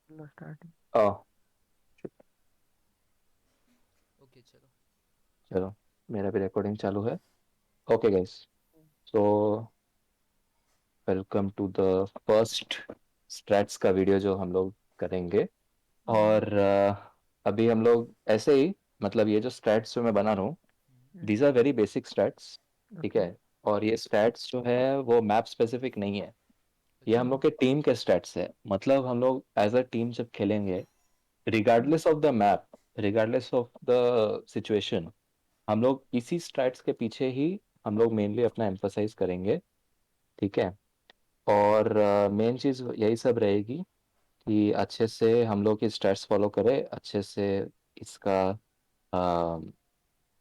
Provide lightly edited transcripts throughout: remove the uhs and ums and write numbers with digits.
लो starting. आ, okay चलो। चलो, मेरा भी रिकॉर्डिंग चालू है। Okay guys, so welcome to the first strats का वीडियो जो हम लोग करेंगे। हम्म। और अभी हम लोग ऐसे ही, मतलब ये जो स्ट्रैट्स जो मैं बना रहा हूँ, these are very basic Strats. ठीक ओके। है। और ये स्ट्रैट्स जो है वो मैप स्पेसिफिक नहीं है। ये अच्छा। हम लोग के टीम के स्ट्रैट्स है, मतलब हम लोग एज अ टीम जब खेलेंगे, hmm. Regardless of the map, regardless of the situation, हम लोग इसी स्ट्रैट्स के पीछे ही हम लोग मेनली अपना एम्फोसाइज करेंगे। ठीक है। और मेन चीज यही सब रहेगी कि अच्छे से हम लोग की स्ट्रैट्स फॉलो करें, अच्छे से इसका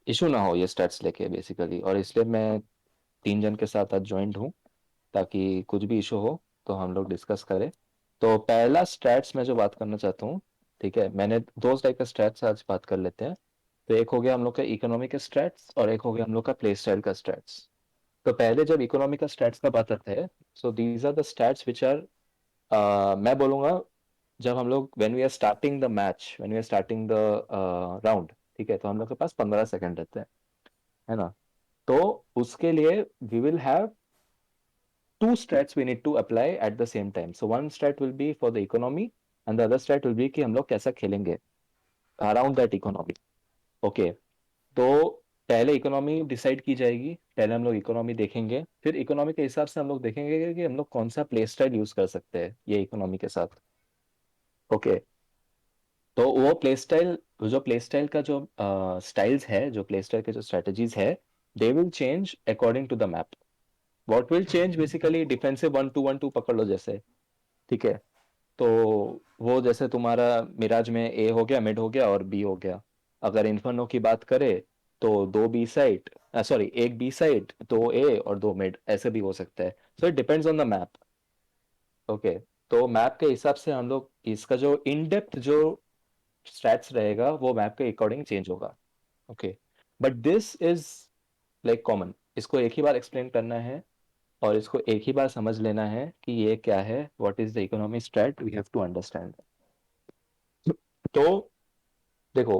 इशू ना हो ये स्ट्रैट्स लेके बेसिकली। और इसलिए मैं 3 जन के साथ आज ज्वाइंट हूँ, ताकि कुछ भी इशू हो तो हम लोग डिस्कस करें। तो पहला स्ट्रैट्स मैं जो बात करना चाहता हूँ, ठीक है, मैंने दो टाइप का स्ट्रैट्स आज बात कर लेते हैं। तो एक हो गया हम लोग का इकोनॉमिक स्ट्रैट्स और एक हो गया हम लोग का प्ले स्टाइल का स्ट्रैट्स। तो पहले जब इकोनॉमिक का स्टैट्स का बात करते हैं, so these are the stats which are, मैं बोलूंगा, जब हम लोग when we are starting the match, when we are starting the round, ठीक है, तो हम लोग के पास 15 सेकंड रहते हैं, है ना। तो उसके लिए we will have two strats we need to apply at the same time. So one strat will be for the economy and the other strat will be कि हम लोग कैसा खेलेंगे around that economy. Okay. तो पहले economy decide की जाएगी, पहले हम लोग इकोनॉमी देखेंगे, फिर इकोनॉमी के हिसाब से हम लोग देखेंगे कि हम लोग कौन सा प्ले स्टाइल यूज कर सकते हैं ये इकोनॉमी के साथ। ओके। तो वो प्ले स्टाइल, जो प्ले स्टाइल का जो स्टाइल्स है, जो प्ले स्टाइल के जो स्ट्रेटजीज है, they will change according to the map. What will change basically, defensive 1-2-1-2 पकड़ लो जैसे। ठीक है। तो वो जैसे तुम्हारा मिराज में ए हो गया, मिड हो गया और बी हो गया। अगर इन्फर्नो की बात करें तो दो बी साइड, सॉरी एक बी साइड, दो ए और दो मिड, ऐसे भी हो सकता है। So it depends on the map. Okay. तो मैप के हिसाब से हम लोग इसका जो इन डेप्थ जो स्टैट्स रहेगा वो मैप के अकॉर्डिंग चेंज होगा। Okay. But this is like common, इसको एक ही बार एक्सप्लेन करना है और इसको एक ही बार समझ लेना है कि ये क्या है, what is the economy strat, we have to understand. तो देखो,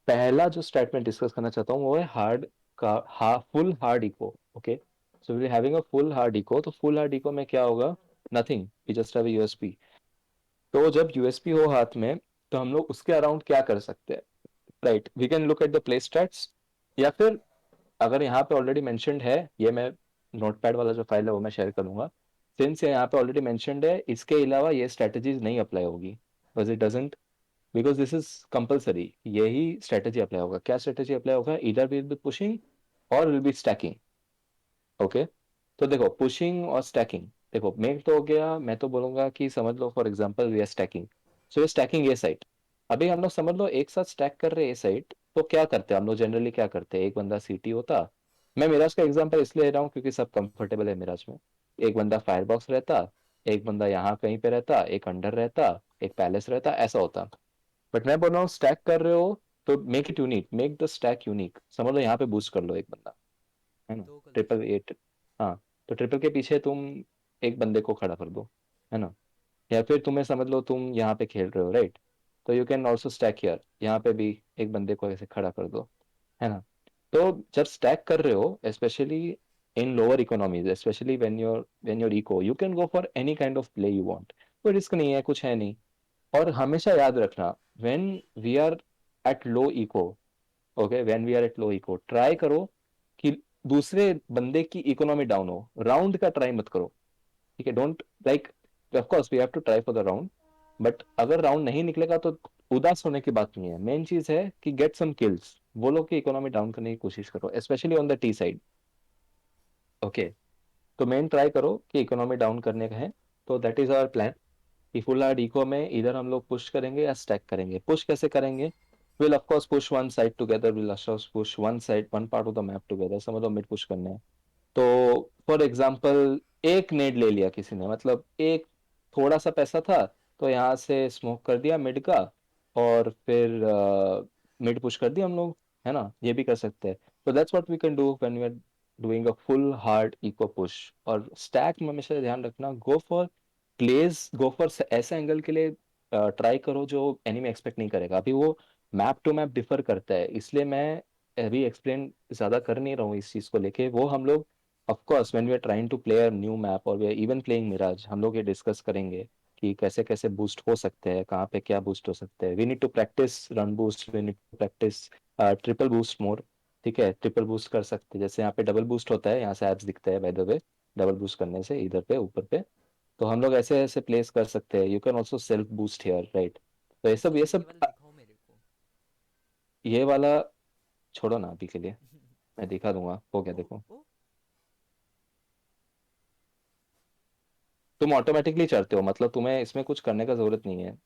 पहला जो स्टेटमेंट मैं डिस्कस करना चाहता हूँ वो है हार्ड का full hard eco. Okay. So we having a full hard eco, तो फुल हार्ड इको में क्या होगा, nothing, we just have USP. तो जब यूएसपी हो हाथ में, तो हम लोग उसके अराउंड क्या कर सकते हैं, right, we can look at the play stats, या फिर अगर यहाँ पे ऑलरेडी मेंशन्ड है, ये मैं नोटपैड वाला जो फाइल है वो मैं शेयर करूंगा। सिंस ये यहाँ पे ऑलरेडी मेंशन्ड है, इसके अलावा ये स्ट्रेटजीज नहीं अप्लाई होगी, बस it doesn't, because this is compulsory, यही स्ट्रेटेजी अप्लाई होगा। क्या स्ट्रेटेजी अप्लाई होगा, इधर विल बी पुशिंग और विल बी स्टैकिंग। ओके। तो देखो, पुशिंग और स्टैकिंग, देखो मेन तो हो गया, मैं तो बोलूंगा कि समझ लो for example we are stacking, so ये स्टैकिंग ये साइड। अभी हम लोग समझ लो एक साथ स्टैक कर रहे हैं ये साइड, तो क्या करते हैं हम लोग जनरली, क्या करते हैं, एक बंदा सीटी होता, मैं मिराज का एग्जांपल इसलिए ले रहा हूँ क्योंकि सब कंफर्टेबल है मिराज में। एक बंदा फायरबॉक्स रहता, एक बंदा यहाँ कहीं पे रहता, एक अंडर रहता, एक पैलेस रहता, ऐसा होता। बट मैं बोल रहा हूँ स्टैक कर रहे हो तो make it unique, make the stack unique. समझ लो यहाँ पे बूस्ट कर लो एक बंदा, है ना, दो कलर्स। ट्रिपल एट, हाँ, तो ट्रिपल के पीछे तुम एक बंदे को खड़ा कर दो, है ना। या फिर तुम्हें समझ लो तुम यहाँ पे खेल रहे हो, राइट, तो you can also stack here, यहाँ पे भी एक बंदे को ऐसे खड़ा कर दो, है ना। तो जब स्टैक कर रहे हो, specially in lower economies, specially when your eco, you can go for any kind of play you want, कोई रिस्क नहीं है, कुछ है नहीं। और हमेशा याद रखना, when we are at low eco, okay, when we are at low eco, try करो कि दूसरे बंदे की इकोनॉमी डाउन हो, राउंड का ट्राई मत करो। ठीक है, don't like, of course we have to try for the round, but अगर राउंड नहीं निकलेगा तो उदास होने की बात नहीं है। मेन चीज है कि गेट सम किल्स, वो लोग की इकोनॉमी डाउन करने की कोशिश करो, specially on the T side. Okay. तो मेन ट्राई करो कि इकोनॉमी डाउन करने का है। तो दैट इज आवर प्लान कि फुल हार्ड इको में इधर हम लोग पुश करेंगे या स्टैक करेंगे। पुश कैसे करेंगे, will of course push one side together, will of course push one side, one part of the map together, समझ लो मिड पुश करने हैं। तो फॉर एग्जाम्पल एक नेड ले लिया किसी ने, मतलब एक थोड़ा सा पैसा था, तो यहाँ से स्मोक कर दिया मिड का, और फिर मिड पुश कर दिया हम लोग, है ना, ये भी कर सकते हैं। तो that's what we can do when we are doing a full hard eco push. और स्टैक में हमेशा ध्यान रखना, go for place, go for ऐसे एंगल के लिए ट्राई करो जो एनिमी एक्सपेक्ट नहीं करेगा। अभी वो मैप टू मैप डिफर करता है, इसलिए मैं अभी एक्सप्लेन ज्यादा कर नहीं रहा हूँ इस चीज को लेके। वो हम लोग of course when we are trying to play a new map और we are even playing Mirage, हम लोग ये डिस्कस करेंगे कि कैसे कैसे बूस्ट हो सकते हैं, कहाँ पे क्या बूस्ट हो सकते हैं। We need to practice run boost, we need to practice triple boost more. ठीक है, ट्रिपल बूस्ट कर सकते हैं, जैसे यहाँ पे डबल बूस्ट होता है, यहाँ से एप्स दिखता है by the way. Double boost करने से इधर पे ऊपर पे, तो हम लोग ऐसे ऐसे प्लेस कर सकते हैं। You can also self boost here, right. तो ये सब अच्छा ये ये सब वाला दिखाओ मेरे को। ये वाला छोड़ो ना अभी के लिए, मैं दिखा दूंगा। हो गया ओ देखो, ओ तुम ऑटोमेटिकली चढ़ते हो, मतलब तुम्हें इसमें कुछ करने का जरूरत नहीं है।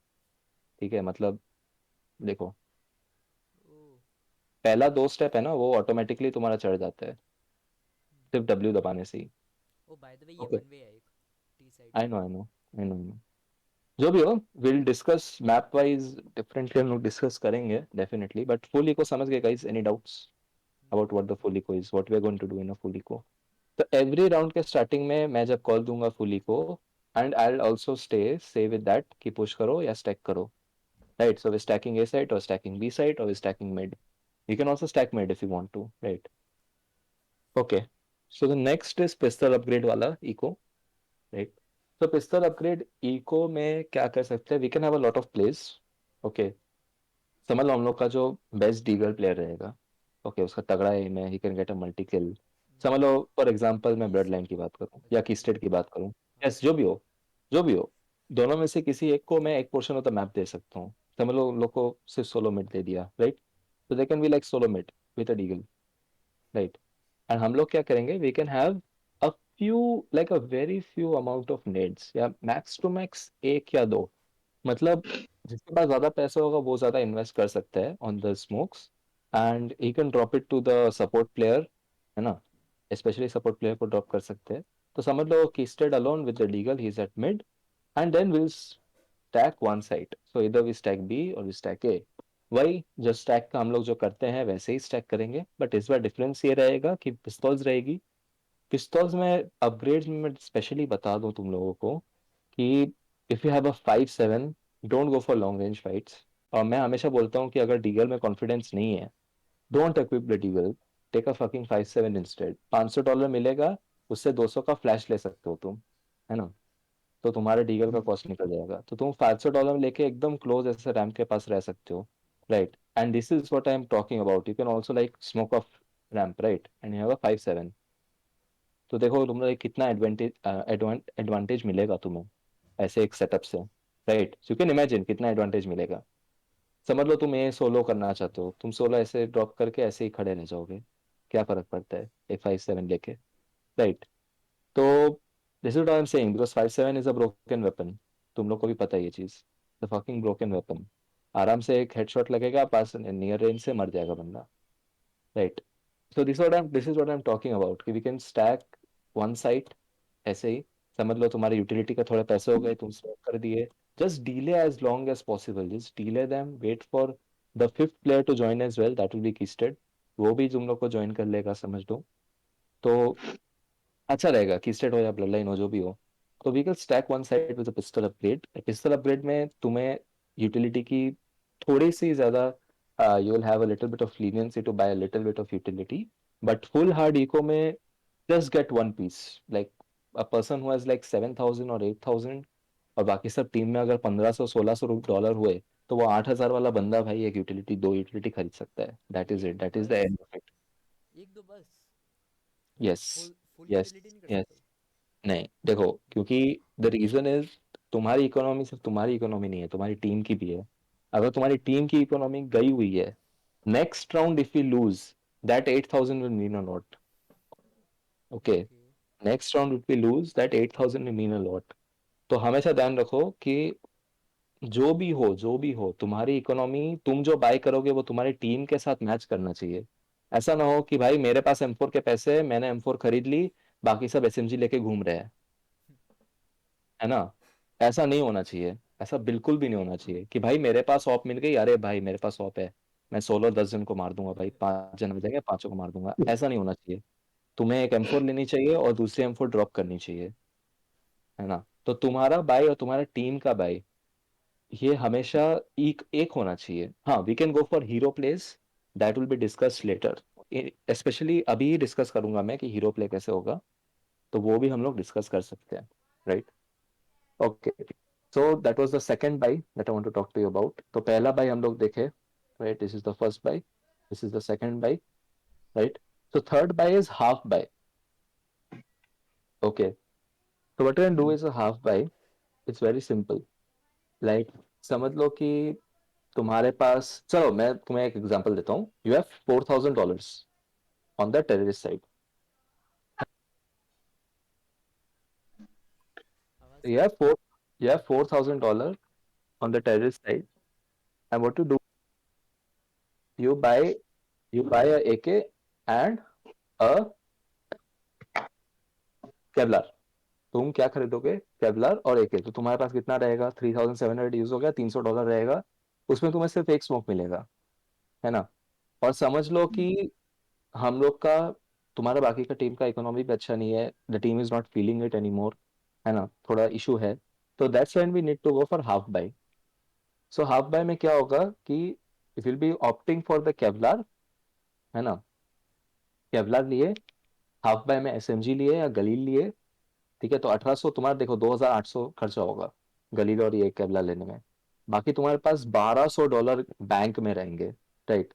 ठीक है, मतलब देखो, ओ पहला दो स्टेप है ना, वो ऑटोमेटिकली तुम्हारा चढ़ जाता है सिर्फ डब्ल्यू दबाने से ही। ओ बाय द वे ये ओके, वन वे है एक टी साइड आई पे। No I know I know. जो भी हो, will discuss map wise differently, हम लोग डिस्कस करेंगे डेफिनेटली। बट फुल इको समझ गए guys? Any doubts about what the full eco is, what we are going to do in a full eco? तो every round के starting में मैं जब कॉल दूंगा फुली को, and I will also say with that कि push करो या स्टैक करो, right. So we stacking A site और स्टैकिंग बी साइट और we stacking mid. You can also stack mid if you want to, right. Okay, so the next is pistol upgrade वाला eco, right. तो pistol upgrade eco में क्या कर सकते हैं, we can have a lot of place. Okay, समझ लो हम लोग का जो बेस्ट डीगल प्लेयर रहेगा, ओके, उसका तगड़ा एम है, he can get a multi kill. समझ लो फॉर एग्जांपल मैं की ब्लड लाइन स्टेट की बात करूं या अच्छा की की स्टेट की स्टेट। बात करूं, हाँ यस जो भी हो, जो भी हो, दोनों में से किसी एक को मैं एक पोर्शन ऑफ द मैप दे सकता हूँ। समझ लो उन लोग को सिर्फ सोलो मिड दे दिया, राइट। तो they can be like solo mid with a deagle, right. And हम लोग क्या करेंगे, we can have a few, like a very few amount of nades, या मैक्स टू मैक्स एक या दो। मतलब जिसके पास ज्यादा पैसा होगा वो ज्यादा इन्वेस्ट कर सकता है on the smokes, and he can drop it to the support player, है ना। स्पेशली सपोर्ट प्लेयर को ड्रॉप कर सकते हैं। तो समझ लो कि stayed alone with the legal, he is at mid, and then will stack one side. So इधर वी स्टैक बी और वी स्टैक ए। वही जो स्टैक का हम लोग जो करते हैं वैसे ही स्टैक करेंगे, बट इस बार डिफरेंस ये रहेगा कि पिस्तौल्स रहेगी। पिस्तौल्स में अपग्रेड में मैं स्पेशली बता दूं तुम लोगों को कि if you have a 5-7, don't go for long range fights. और मैं हमेशा बोलता हूँ कि अगर डीगल में कॉन्फिडेंस नहीं है, don't equip the Deagle, take a fucking 5-7 instead. $500 मिलेगा, उससे 200 का फ्लैश ले सकते हो तुम, है ना। तो तुम्हारे डीगल का कॉस्ट निकल जाएगा, तो तुम $500 लेके एकदम क्लोज ऐसे रैम के पास रह सकते हो, right. And this is what I am talking about, you can also like smoke of ramp, right, and you have अ 5-7। तो देखो तुम्हें कितना एडवांटेज एडवांटेज मिलेगा तुम्हें ऐसे एक सेटअप से, राइट। यू कैन इमेजिन कितना एडवांटेज मिलेगा। समझ लो तुम ये सोलो करना चाहते हो, तुम सोलो ऐसे ड्रॉप करके ऐसे ही खड़े रह जाओगे, क्या फर्क पड़ता है एक 5-7 लेके, राइट। तो this is I am saying, because 5-7 is a broken weapon. तुम लोग को भी पता है ये चीज, द फकिंग ब्रोकन वेपन। आराम से एक हेडशॉट लगेगा, पास नियर रेंज से मर जाएगा बंदा, right. So this is what I am talking about कि we can stack one side ऐसे ही। समझ लो तुम्हारे यूटिलिटी का थोड़े पैसे हो गए, तुम स्टॉक कर दिए, just delay as long as possible, just delay them, wait for the fifth player to join as well, that will be कीस्टेड। वो भी तुम लोग को ज्वाइन कर लेगा, समझ लो। तो अच्छा रहेगा, कीस्टेड हो या ब्लड लाइन हो, जो भी हो। तो we can stack one side with pistol upgrade. Pistol upgrade में तुम्हें यूटिलिटी की थोड़ी सी ज्यादा, you will have a little bit of leniency to buy a little bit of utility. But full hard eco में just get one piece, like a person who has like 7,000 or 8,000, और बाकी सब team में अगर 1,500-1,600 dollar हुए, तो वो 8,000 वाला बंदा भाई एक यूटिलिटी, दो यूटिलिटी खरीद सकता है। दैट इज एक इट, दो that is the bus. End of it. एक दो बस। Yes, full full yes, utility नहीं कर यस। सकते? नहीं देखो, क्योंकि द रीजन इज, तुम्हारी इकोनॉमी सिर्फ तुम्हारी इकोनॉमी नहीं है, तुम्हारी टीम की भी है। अगर तुम्हारी टीम की इकोनॉमी गई हुई है, next round if you lose, that 8,000 will mean a lot. Okay, okay. Next round if you lose, that 8,000 will mean a lot. तो हमेशा ध्यान रखो कि जो भी हो, जो भी हो, तुम्हारी इकोनॉमी, तुम जो बाय करोगे वो तुम्हारी टीम के साथ मैच करना चाहिए। ऐसा ना हो कि भाई मेरे पास M4 के पैसे हैं, मैंने M4 खरीद ली, बाकी सब SMG लेके घूम रहे हैं, है ना। ऐसा नहीं होना चाहिए, ऐसा बिल्कुल भी नहीं होना चाहिए कि भाई मेरे पास ऑप मिल गई, अरे भाई मेरे पास ऑप है, मैं सोलो 10 जन को मार दूंगा, भाई 5 जन हो जाएंगे, पांचों को मार दूंगा। ऐसा नहीं होना चाहिए। तुम्हें एक M4 लेनी चाहिए और दूसरी M4 ड्रॉप करनी चाहिए, है ना। तो तुम्हारा बाय और तुम्हारा टीम का बाय ये हमेशा एक एक होना चाहिए। हाँ, we can go for hero place, that will be discuss later. Specially अभी डिस्कस करूंगा मैं कि हीरो प्ले कैसे होगा, तो वो भी हम लोग डिस्कस कर सकते हैं, right. Okay, so that was the second buy that I want to talk to you about. तो पहला बाई हम लोग देखे, right, this is the first buy, this is the second buy, right. So third buy is half buy. Okay, so what you can do is a half buy. It's very simple. Like, समझ लो कि तुम्हारे पास, चलो मैं तुम्हें एक example देता हूँ। You have $4,000 on the terrorist side. आवाज You cut have four, you have $4,000 on the terrorist side, and what you do, you buy, you buy a AK and a Kevlar. तुम क्या खरीदोगे? केवलर और एके। तो तुम्हारे पास कितना रहेगा? 3,700 यूज हो गया, $300 रहेगा। उसमें तुम्हें सिर्फ एक स्मोक मिलेगा, है ना। और समझ लो कि हम लोग का, तुम्हारा बाकी का टीम का इकोनॉमी भी अच्छा नहीं है, the team is not feeling it any more, है ना, थोड़ा इशू है। तो that's when we need to go for half buy. So half buy में क्या होगा कि if will be opting for the Kevlar, है ना, केवलार लिए, हाफ बाय में एसएमजी लिए या गलील लिए, ठीक है। तो 1800, तुम्हारा देखो 2,800 खर्चा होगा गलील और ये केवलार लेने में। बाकी तुम्हारे पास $1,200 बैंक में रहेंगे, right.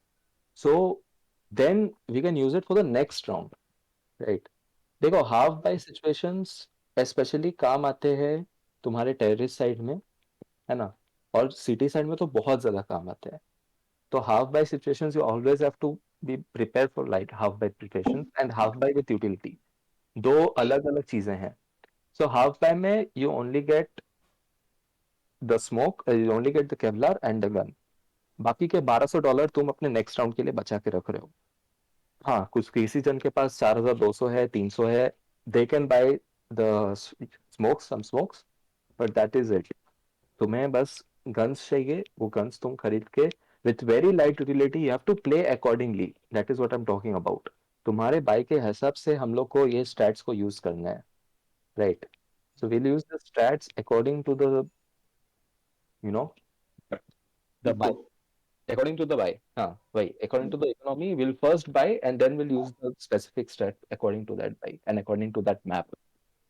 So then we can use it for the next round, right. देखो, हाफ बाय सिचुएशंस स्पेशली काम आते हैं तुम्हारे टेररिस्ट साइड में, है ना, और सिटी साइड में तो बहुत ज्यादा काम आते हैं। तो half buy situations you always have to be prepare for light half buy preparation and half buy with utility. दो अलग अलग चीजें हैं। सो हाफ बाय में you only get the smoke, you only get the Kevlar and the gun. बाकी के $1,200 तुम अपने नेक्स्ट राउंड के लिए बचा के रख रहे हो। हाँ, कुछ किसी जन के पास 4,200 है, 300 है, they can buy the smokes, some smokes, but that is it. तुम्हें बस गन्स चाहिए, वो गन्स तुम खरीद के with very light utility, you have to play accordingly, that is what I am talking about. तुम्हारे बाइक के हिसाब से हम लोग को ये स्टैट्स को यूज करना है, right. So will use the stats according to the, you know, the bike, according to the buy, हाँ वही, according to the economy we'll first buy and then we'll use the specific stat according to that buy and according to that map।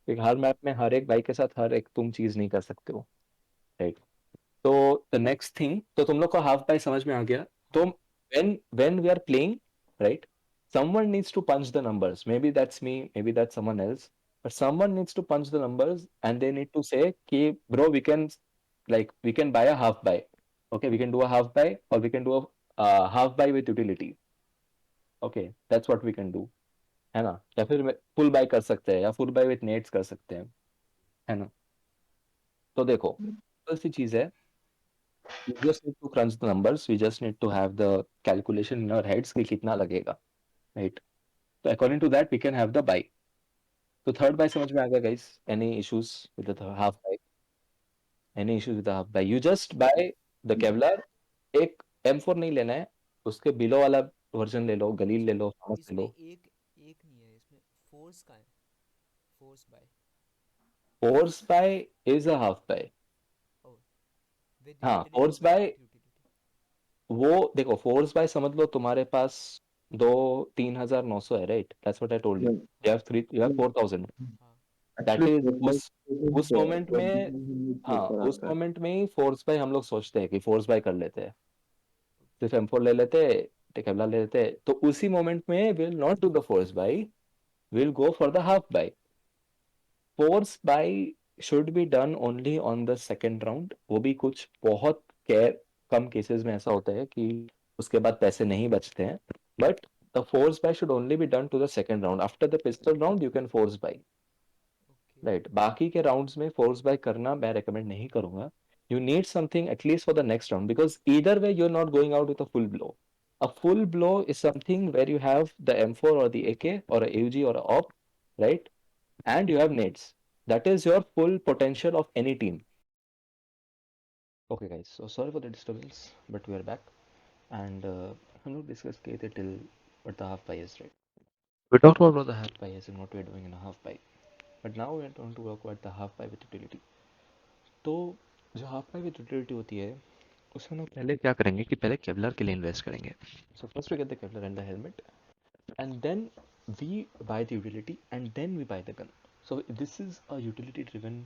एक हर map में हर एक bike के साथ हर एक तुम चीज नहीं कर सकते हो, राइट। तो द नेक्स्ट थिंग, तो तुम लोग को हाफ बाय समझ में आ गया। तो हाँ। when we are playing, right, someone needs to punch the numbers, maybe that's me, maybe that's someone else, but someone needs to punch the numbers and they need to say कि bro we can, like we can buy a half buy, okay, we can do a half buy or we can do a half buy with utility, okay, that's what we can do, है ना। या फिर full bye कर सकते हैं या full bye with nets कर सकते हैं, है ना। तो देखो, सिंपल सी चीज है, we just need to crunch the numbers, we just need to have the calculation in our heads कि कितना लगेगा, right। तो according to that we can have the buy. तो थर्ड बाई समझ में आ गया guys? Any issues with the half buy? Any issues with the half buy? You just buy the Kevlar. एक M4 नहीं लेना है, उसके बिलो वाला वर्जन ले लो, गलील ले लो, फामस ले इसमें लो। एक एक नहीं है, इसमें फोर्स का है। Force buy. Force buy is a half buy. Oh, with हाँ, utility, force buy buy, with utility. वो देखो, फोर्स बाय समझ लो तुम्हारे पास दो 3,900 है, right, that's what I told you. You have three, you have 4,000। हाँ। दैट एक्चुअली इज फोर्स उस moment में, के हाँ, ऊपर उस आता है। मोमेंट में ही फोर्स बाय हम लोग सोचते हैं कि फोर्स बाय कर लेते हैं, ओके। सिर्फ M4 ले लेते, टेकेबला ले लेते। तो उसी मोमेंट में will not do the force buy, will go for the half buy. Force buy should be done only on the second round, वो भी कुछ बहुत केयर, कम केसेस में ऐसा होता है कि उसके बाद पैसे नहीं बचते हैं, but the force buy should only be done to the second round. After the pistol round you can force buy, okay. Right. बाकी के राउंड्स में फोर्स बाय करना मैं रेकमेंड नहीं करूंगा। You need something at least for the next round, because either way you are not going out with a full blow. A full blow is something where you have the M4 or the AK or a AUG or a AUG, right? And you have nades. That is your full potential of any team. Okay, guys. So sorry for the disturbance, but we are back. And हम लोग discuss किए थे till what the half pie is, right? We talked about what the half pie is and what we are doing in a half pie. But now we are going to talk about the half pie with utility. तो जो half by with utility होती है उसमें हम लोग पहले क्या करेंगे कि पहले केवलर के लिए इन्वेस्ट करेंगे. So first we get the Kevlar and the helmet and then we buy the utility and then we buy the gun. So this is a utility driven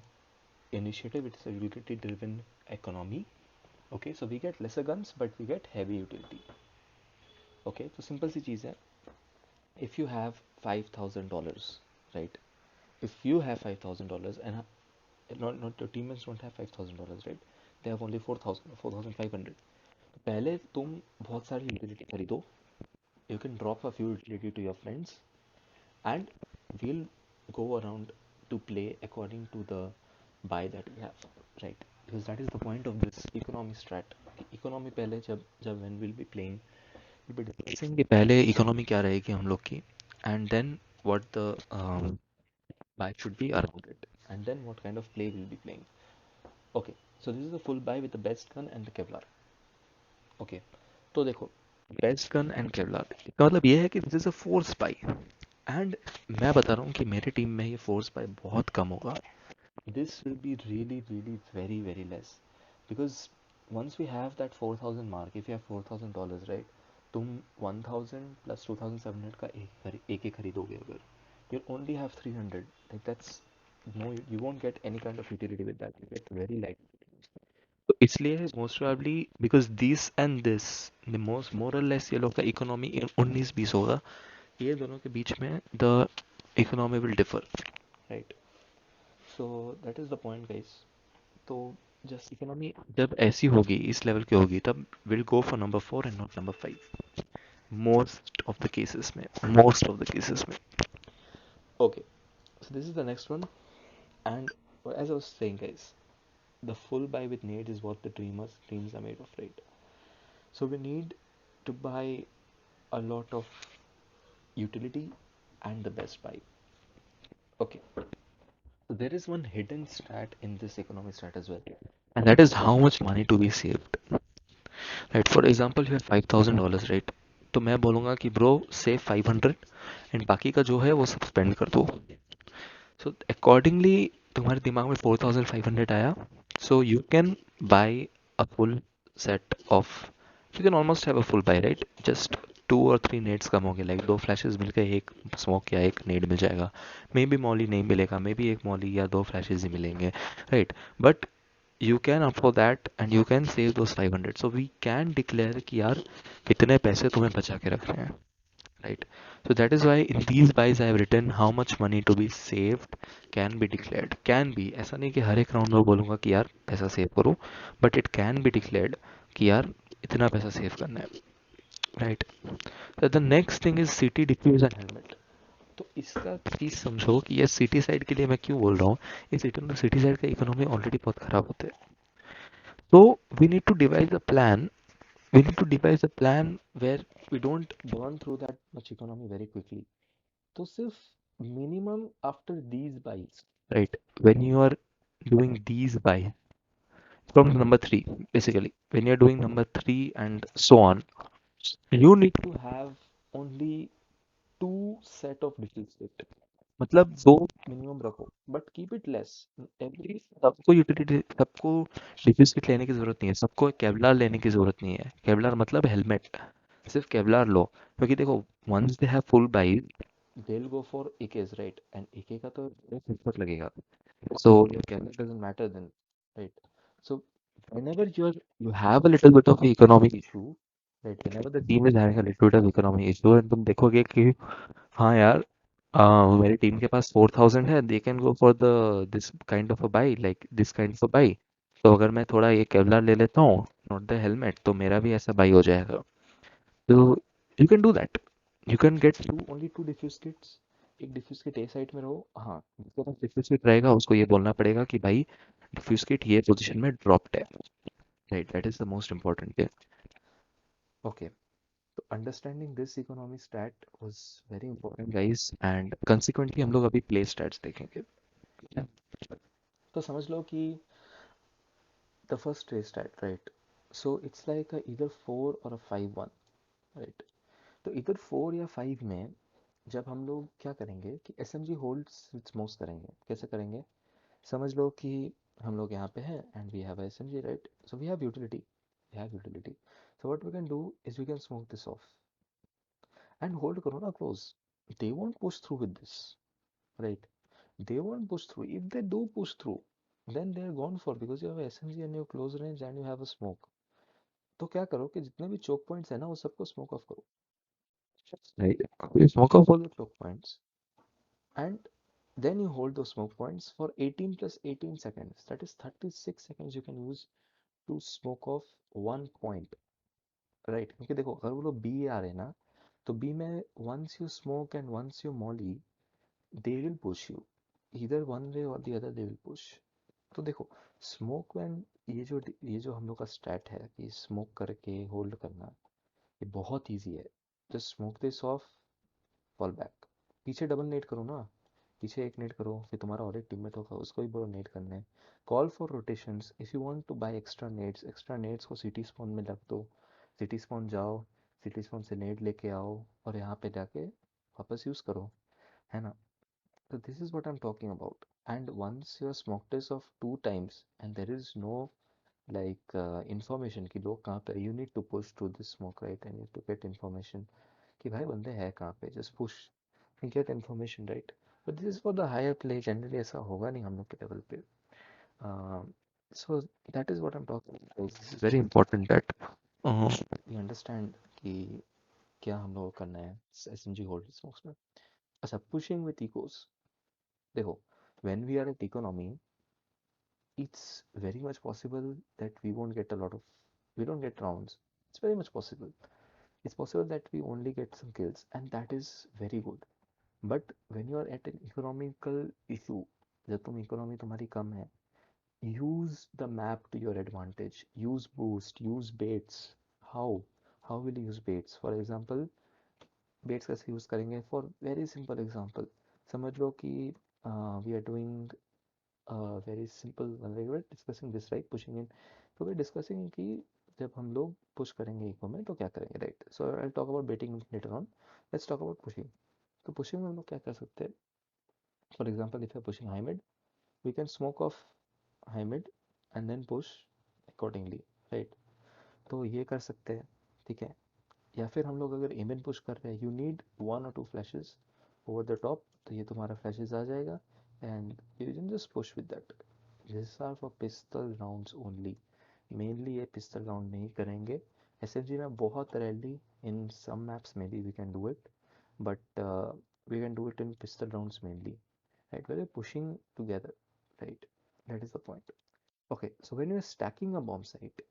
initiative, it's a utility driven economy. Okay, so we get lesser guns but we get heavy utility. Okay, so simple सी चीज़ है. If you have $5,000, right? If you have $5,000 and not your teammates don't have $5,000, right? They have only 4,500. तो पहले तुम बहुत सारी utility खरीदो. You can drop a few utility to your friends and we'll go around to play according to the buy that we have, right? Because that is the point of this economy strat. Economy पहले जब जब when we'll be playing we'll be discussing कि पहले economy क्या रहेगी हम लोग की and then what the buy should be around it and then what kind of play we'll be playing. Okay, so this is the full buy with the best gun and the Kevlar. Okay, तो देखो best gun and Kevlar इसका मतलब ये है कि this is a force by and मैं बता रहा हूँ कि मेरे टीम में ये फोर्स बाय बहुत कम होगा. This will be really really very very less because once we have that 4,000 mark if you have $4,000 right तुम 1,000 प्लस 2,700 का एक ही खरीदोगे अगर you only have 300 like that's no you won't get any kind of utility with that you get very light. तो इसलिए most probably because this and this the most more और less ये लोग का इकोनॉमी 19-20 होगा. ये दोनों के बीच में the economy will differ, right? So that is the point guys. तो जस्ट इकोनॉमी जब ऐसी होगी इस लेवल की होगी तब will go for number 4 and not number 5 most of the cases में, मोस्ट ऑफ द केसेस में. Okay, so this is the next one and as I was saying guys the full buy with need is what the dreams are made of, right? So we need to buy a lot of utility and the best buy. Okay, so there is one hidden stat in this economic strat as well, and that is how much money to be saved, right? For example, you have $5,000, right? तो मैं बोलूँगा कि bro save 500 and बाकी का जो है वो सब स्पेंड कर दो. सो अकॉर्डिंगली तुम्हारे दिमाग में 4,500 आया. So you can buy a full set of, you can almost have a full buy, right? Just 2 और 3 नेड्स कम हो गए, लाइक 2 फ्लैशेस मिलकर एक स्मोक या एक नेड मिल जाएगा. मे बी मॉली नहीं मिलेगा, मे बी एक मॉली या 2 फ्लैशेस ही मिलेंगे, right? But you can afford that and you can save those 500. So we can declare कि यार इतने पैसे तुम्हें बचा के रखने हैं, right? So that is why in these buys I have written how much money to be saved can be declared. Can be ऐसा नहीं कि हर एक राउंड में बोलूँगा कि यार पैसा सेव करो, but it can be declared कि यार इतना पैसा सेव करना है, right? So the next thing is city diffuse and helmet. तो इसका चीज़ समझो कि ये सिटी साइड के लिए मैं क्यों बोल रहा हूँ. इस सिटी साइड का इकोनॉमी ऑलरेडी बहुत खराब होता है. So we need to devise a plan. We need to devise a plan where we don't burn through that much economy very quickly. तो सिर्फ minimum after these buys, right? When you are doing these buy from number three, basically, when you're doing number three and so on, you need to have only two set of different state. मतलब दो minimum रखो but keep it less. Every सबको utility सबको diffuse kit लेने की जरूरत नहीं है, सबको केवलार लेने की जरूरत नहीं है. केवलार मतलब हेलमेट, सिर्फ केवलार लो. क्योंकि देखो once they have full buy they will go for AKs, right? And AK का तो हेडशॉट लगेगा. So your kevlar doesn't matter then, right? So whenever you have a little bit of economic issue, right? Whenever the team is having a little bit of economic issue and तुम देखोगे कि हाँ यार मेरी team के पास 4,000 है, they can go for the this kind of a by, like this kind of a by. तो अगर मैं थोड़ा ये केवलर ले लेता हूँ नॉट द हेलमेट तो मेरा भी ऐसा बाई हो जाएगा. तो you can do that. You can get only two defuse kits. एक डिफ्यूज किट ए साइड में रहो. हाँ, जिसके पास डिफ्यूज किट रहेगा उसको ये बोलना पड़ेगा कि भाई डिफ्यूज किट ये पोजीशन में ड्रॉप्ड है, right? That is the most important thing. Okay, तो understanding this economy stat was very important guys and consequently हम लोग अभी प्ले स्टैट्स देखेंगे. तो समझ लो कि the first trace stat, right? So it's like इधर 4 और 5-1, राइट? तो इधर 4 या 5 में जब हम लोग क्या करेंगे कि S M G holds with smokes करेंगे. कैसे करेंगे? समझ लो कि हम लोग यहाँ पे हैं and we have SMG, right? So we have utility so what we can do is we can smoke this off and hold करो ना close. They won't push through with this, right? They won't push through. If they do push through, then they are gone for, because you have a SMG and you have close range and you have a smoke. तो क्या करो कि जितने भी choke points है ना वो सबको smoke off करो, right? You smoke off all the choke points and then you hold those smoke points for 18 plus 18 seconds. That is 36 seconds you can use to smoke off one point, right? क्योंकि देखो अगर वो लोग B आ रहे हैं ना, तो B में once you smoke and once you molly, they will push you. Either one way or the other they will push. तो देखो स्मोक व्हेन, ये जो हम लोग का स्टैट है कि स्मोक करके होल्ड करना, ये बहुत इजी है. Just smoke this of, fall back, पीछे डबल नेट करो ना, पीछे एक नेट करो, फिर तुम्हारा और एक टीममेट होगा उसको भी बोलो नेट करने. Call for rotations if you want to buy extra nets को सिटी स्पॉन में रख दो. सिटी स्पॉन जाओ, सिटी स्पॉन से नेट लेके आओ और यहाँ पे जाके वापस यूज़ करो, है ना? So this is what I'm talking about. And once your smoke test of 2 times and there is no like information कि लोग कहाँ पे, you need to push to this smoke, right? And you need to get information कि भाई बंदे हैं कहाँ पे, just push and get information, right? But this is for the higher play. Generally ऐसा होगा नहीं हम लोग के level पे. So that is what I'm talking about. It's very important that we understand कि क्या हम लोग को करना है SMG hold smokes में. अच्छा, pushing with ecos. देखो, when we are at economy, it's very much possible that we don't get rounds. It's very much possible. It's possible that we only get some kills, and that is very good. But when you are at an economical issue, जब तुम economy तुम्हारी कम है, use the map to your advantage. Use boost, use baits. How? How will you use baits? For example, baits कैसे use करेंगे? For very simple example, समझ लो कि we are doing very simple, we were discussing this, right? Pushing in. तो we discussing कि जब हम लोग पुश करेंगे इको में तो क्या करेंगे, right? So I talk about baiting later on. Let's talk about pushing. तो पुशिंग में हम लोग क्या कर सकते हैं? For example, if you are pushing high mid, we can smoke off high mid and then push accordingly, right? तो ये कर सकते हैं, ठीक है? या फिर हम लोग अगर एम इन पुश कर रहे हैं, you need 1 or 2 flashes over the top, तो ये तुम्हारा फ्लैशेस आ जाएगा and you can just push with that. This are for pistol rounds only. Mainly ये पिस्तल राउंड में ही करेंगे. एसएमजी में बहुत रेयरली, इन सम मैप्स में भी we can do it, but we can do it in pistol rounds mainly, right? Where you're pushing together, right? That is the point. Okay, so when you're stacking a bomb site,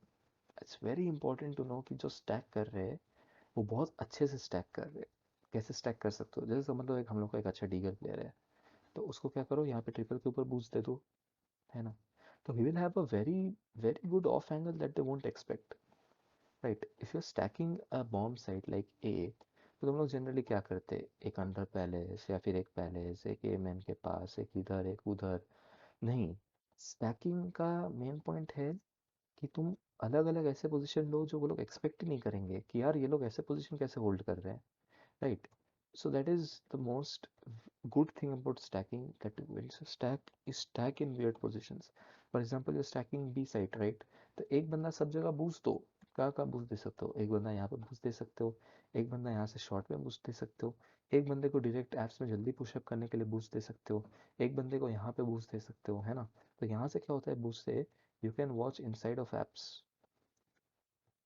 it's very important to know कि जो stack कर रहे हैं वो बहुत अच्छे से stack कर रहे हैं. कैसे स्टैक कर सकते हो? जैसे समझ लो एक हम लोग का एक अच्छा डीगर प्लेयर है, तो उसको क्या करो, यहाँ पे ट्रिपल के ऊपर बूस्ट दे दो, है ना? तो he will have a very very good off angle that they won't expect, right? If you are stacking a bomb site like A, तो तुम लोग जनरली क्या करते हैं? एक अंडर पैलेस या फिर एक पैलेस, एक ए मैन के पास, एक इधर एक उधर. नहीं, स्टैकिंग का मेन पॉइंट है कि तुम अलग अलग ऐसे पोजीशन लो जो वो लोग एक्सपेक्ट ही नहीं करेंगे कि यार ये लोग ऐसे पोजीशन कैसे होल्ड कर रहे हैं, right? So that is the most good thing about stacking, that when you stack, you stack in weird positions. For example, you're stacking B site, right? तो एक बंदा सब जगह बूस्ट दो. कहाँ कहाँ बूस्ट दे सकते हो? एक बंदा यहाँ पे बूस्ट दे सकते हो, एक बंदा यहाँ से शॉर्ट में बूस्ट दे सकते हो, एक बंदे को डायरेक्ट एप्स में जल्दी पुशअप करने के लिए बूस्ट दे सकते हो, एक बंदे को यहाँ पे बूस्ट दे सकते हो, है ना? तो यहाँ से क्या होता है बूस्ट से? You can watch inside of apps.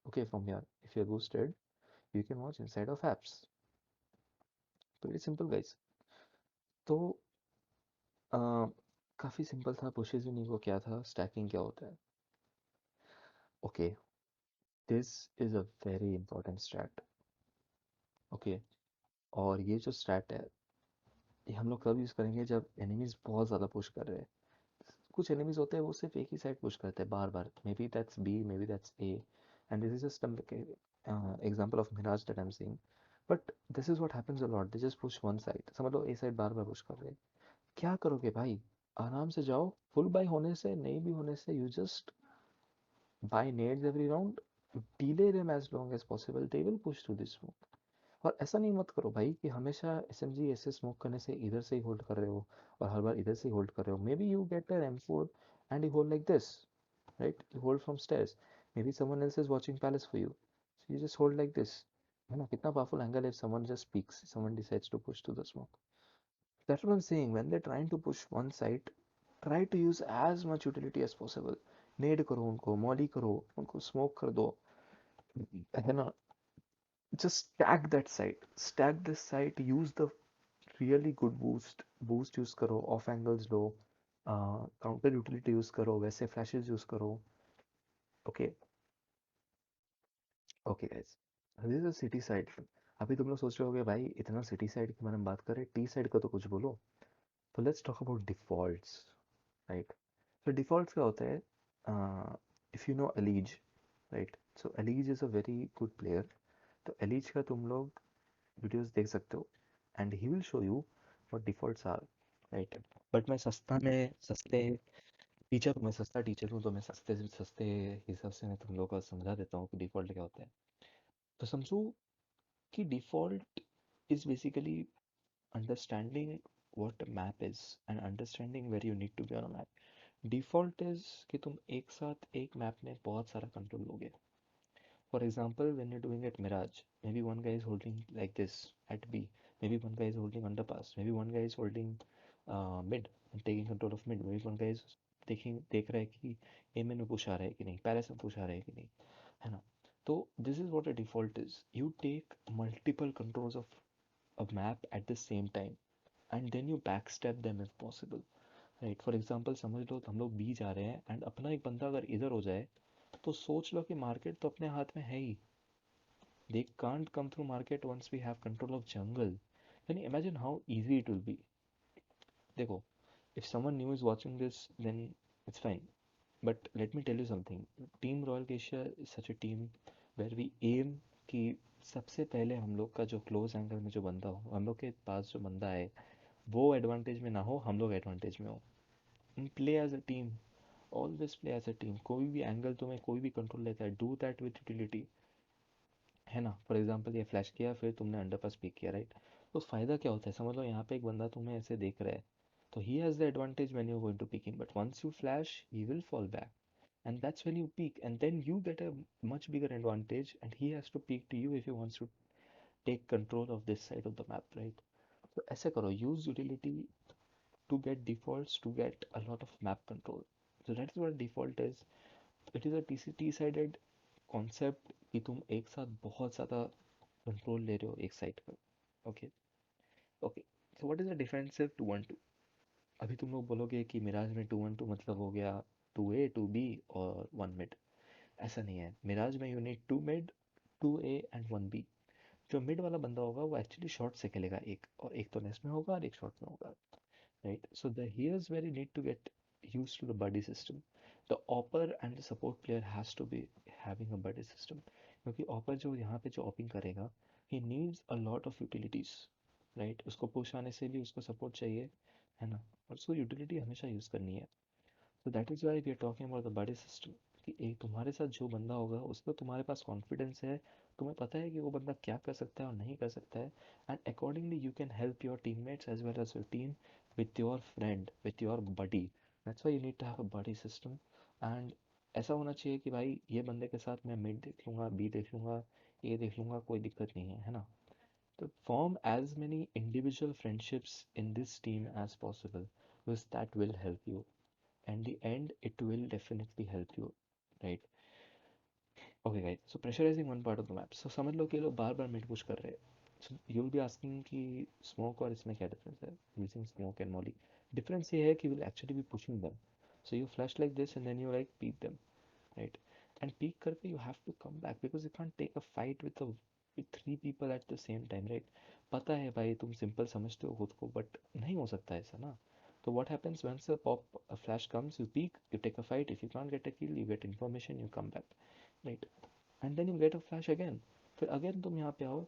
Okay, from here if you are boosted, you can watch inside of apps. Pretty simple, guys. तो काफ़ी सिंपल था. पुशेस इन ईगो क्या था, स्टैकिंग क्या होता है? Okay, this is a very important straight. Okay, और ये जो स्ट्रैट है, ये हम लोग कब यूज़ करेंगे? जब एनिमीज बहुत ज़्यादा पुश कर रहे हैं. कुछ एनिमीज होते हैं वो सिर्फ एक ही साइड पुश करते हैं बार बार, maybe that's B, maybe that's A, and this is just example of Mirage that I am saying. But this is what happens a lot. They just push one side. समझ लो ए side bar बार push कर रहे हैं. क्या करोगे भाई? आराम से जाओ. फुल बाय होने से, नहीं भी होने से, you just buy nades every round, delay them as long as possible, they will push through this smoke. और ऐसा नहीं मत करो भाई कि हमेशा SMG ऐसे स्मोक करने से इधर से ही होल्ड कर रहे हो और हर बार इधर से ही होल्ड कर रहे हो. May be you get an M4 and you hold like this, right? You hold from stairs. Maybe someone else is watching palace for you. So you just hold like this. है ना कितना powerful angle if someone just speaks, someone decides to push through the smoke. That's what I'm saying. When they're trying to push one side, try to use as much utility as possible. Nade करो उनको, molly करो, उनको smoke कर दो, है ना? Just stack that side. Stack this side. Use the really good boost. Boost use करो, off angles लो, counter utility use करो, वैसे flashes use करो. Okay, okay guys. This is a city side. अभी तुम लोग सोच रहे होगे भाई इतना सिटी साइड की मैंने बात करें टी साइड का तो कुछ बोलो. So let's talk about defaults, right? So defaults क्या होता है? If you know Elige, right? So Elige is a very good player. तो Elige का तुम लोग वीडियोस देख सकते हो and he will show you what defaults are, right? But मैं सस्ते टीचर हूँ, मैं सस्ता टीचर हूँ, तो मैं सस्ते से सस्ते हिसाब से मैं तुम लोगों को समझा देता हूँ कि डिफ़ॉल्ट क्या होता है. तो समझो कि default is basically understanding what a map is and understanding where you need to be on a map. Default is कि तुम एक साथ एक मैप में बहुत सारा कंट्रोल लोगे. For example, when you're doing at Mirage, maybe one guy is holding like this at B, maybe one guy is holding underpass, maybe one guy is holding mid and taking control of mid, maybe one guy is देख रहा है कि ए में push आ रहा है कि नहीं, palace में पुश आ रहा है कि नहीं, है ना? तो this is what a default is. You take multiple controls of a map at the same time and then you back step them if possible, right? For example समझ लो हम लोग बी जा रहे हैं एंड अपना एक बंदा अगर इधर हो जाए तो सोच लो कि मार्केट तो अपने हाथ में है ही. They can't come through market once we have control of jungle. Can you imagine how easy it will be? देखो, if someone new is watching this, then it's fine. But let me tell you something. Team Royal Asia is such a team where we aim कि सबसे पहले हम लोग का जो close angle में जो बंदा हो, हम लोग के पास जो बंदा है वो एडवांटेज में ना हो, हम लोग एडवांटेज में हो. Play as a team. Always play as a team. कोई भी एंगल तुम्हें कोई भी कंट्रोल लेता है, डू दैट विथ यूटिलिटी, है ना? फॉर एग्जाम्पल ये फ्लैश किया, फिर तुमने अंडर पास पिक किया, राइट? तो फ़ायदा क्या होता है? समझ लो यहाँ पे एक बंदा तुम्हें ऐसे देख रहा है, तो he has the advantage when you are going to pick him, but once you flash he will fall back and that's when you peak and then you get a much bigger advantage and he has to peak to you if he wants to take control of this side of the map, right? So ऐसे करो, use utility to get defaults to get a lot of map control. So that's what default is. It is a TCT sided concept कि तुम एक साथ बहुत ज़्यादा control ले रहे हो एक साइड पर. Okay, okay. So what is the defensive 2-1-2? अभी तुम लोग बोलोगे कि मिराज में 2-1-2 मतलब हो गया 2A 2B और 1 मिड. ऐसा नहीं है. मिराज में you need 2 mid, 2A and 1B. जो मिड वाला बंदा होगा वो एक्चुअली शॉर्ट से खेलेगा, एक और एक तो नेस्ट में होगा और एक शॉर्ट में होगा, right? So the here's where you need to get used to the buddy system. The opper and the support player has to be having a buddy system. क्योंकि opper जो यहाँ पे जो opping करेगा, he needs a lot of utilities, right? उसको push आने से भी उसको support चाहिए, है ना? और उसको utility हमेशा use करनी है. So that is why we are talking about the buddy system. कि एक तुम्हारे साथ जो बंदा होगा उसको तुम्हारे पास कॉन्फिडेंस है, तुम्हें पता है कि वो बंदा क्या कर सकता है और नहीं कर सकता है, and accordingly you can help your teammates as well as your team with your friend with your buddy. That's why you need to have a buddy system. And ऐसा होना चाहिए कि भाई ये बंदे के साथ मैं मिड देख लूँगा, बी देख लूँगा, ए देख लूँगा, कोई दिक्कत नहीं है, है ना? तो form as many individual friendships in this team as possible because that will help you. And the end it will definitely help you, right? Okay guys, so pressurizing one part of the map. So समझ लो कि ये लोग बार बार mid push कर रहे हैं. So you'll be asking कि smoke और इसमें क्या difference है, using smoke and molly. Difference ये है कि will actually be pushing them. So you flash like this and then you like peek them, right? And peek करके you have to come back because you can't take a fight with three people at the same time, right? पता है भाई तुम simple समझते हो खुद को, but नहीं हो सकता ऐसा ना. So what happens once a flash comes, you peek, you take a fight. If you can't get a kill, you get information, you come back, right? And then you get a flash again. फिर again तुम यहाँ पे आओ,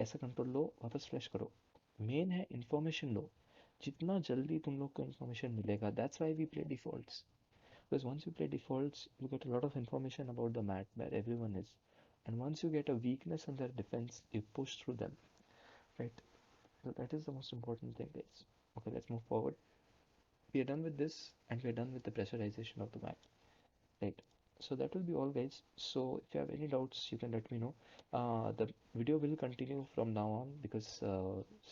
ऐसा control लो, वापस flash करो. Main है information लो. जितना जल्दी तुम लोग को इन्फॉर्मेशन मिलेगा, that's why we play defaults. Because once you play defaults, you get a lot of information about the map where everyone is. And once you get a weakness in their defense, you push through them, right? So that is the most important thing, guys. Okay, let's move forward. we are done with this, and we are done with the pressurization of the map. Right. So that will be all, guys. So if you have any doubts, you can let me know. The video will continue from now on because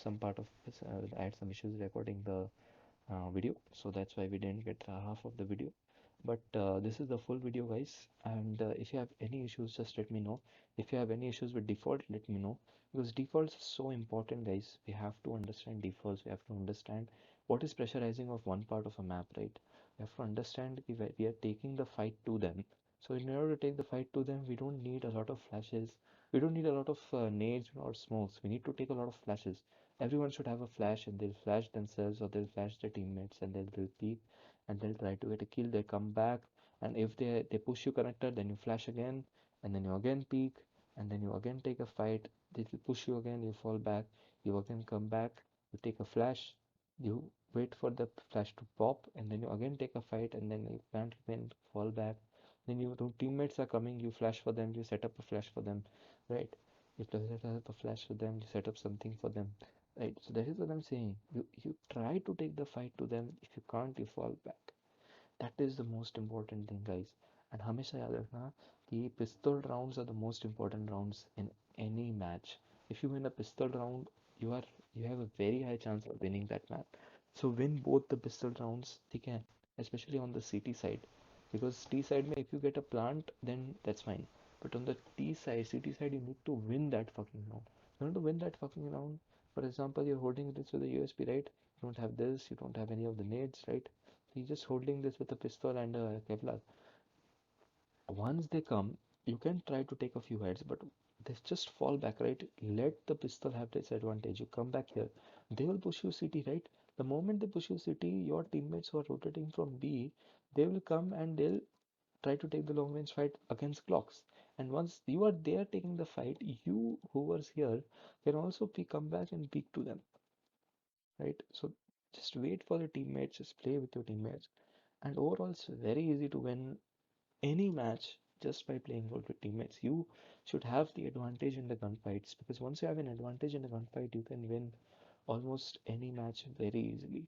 some part of this, I had some issues recording the video, so that's why we didn't get half of the video. But this is the full video, guys. And if you have any issues, just let me know. If you have any issues with default, let me know, because defaults is so important, guys. We have to understand defaults. We have to understand what is pressurizing of one part of a map, right? We have to understand if we are taking the fight to them. So in order to take the fight to them, we don't need a lot of flashes. We don't need a lot of nades or smokes. We need to take a lot of flashes. Everyone should have a flash, and they'll flash themselves or they'll flash their teammates, and they'll repeat, and they'll try to get a kill. They come back, and if they push you connector, then you flash again, and then you again peek, and then you again take a fight. They will push you again, you fall back, you again come back, you take a flash, you wait for the flash to pop, and then you again take a fight, and then you can't even fall back. Then your teammates are coming, you flash for them, you set up a flash for them, right? You set up a flash for them, you set up something for them, right? So that is what I'm saying. You try to take the fight to them. If you can't, you fall back. That is the most important thing, guys. And हमेशा याद रखना कि pistol rounds are the most important rounds in any match. If you win a pistol round, you are you have a very high chance of winning that match. So win both the pistol rounds, ठीक है? Especially on the CT side, because T side में if you get a plant, then that's fine. But on the T side, CT side, you need to win that fucking round. You want to win that fucking round. For example, you're holding this with a USP, right? You don't have this, you don't have any of the nades, right? He's just holding this with a pistol and a Kevlar. Once they come, you can try to take a few heads, but they just fall back, right? Let the pistol have this advantage. You come back here, they will push you CT, right? The moment they push you CT, your teammates who are rotating from B, they will come and they'll try to take the long range fight against clocks. And once you are there taking the fight, you who was here can also come back and peek to them, right? So just wait for your teammates, just play with your teammates. And overall, it's very easy to win any match just by playing good with teammates. You should have the advantage in the gunfights, because once you have an advantage in the gunfight, you can win almost any match very easily.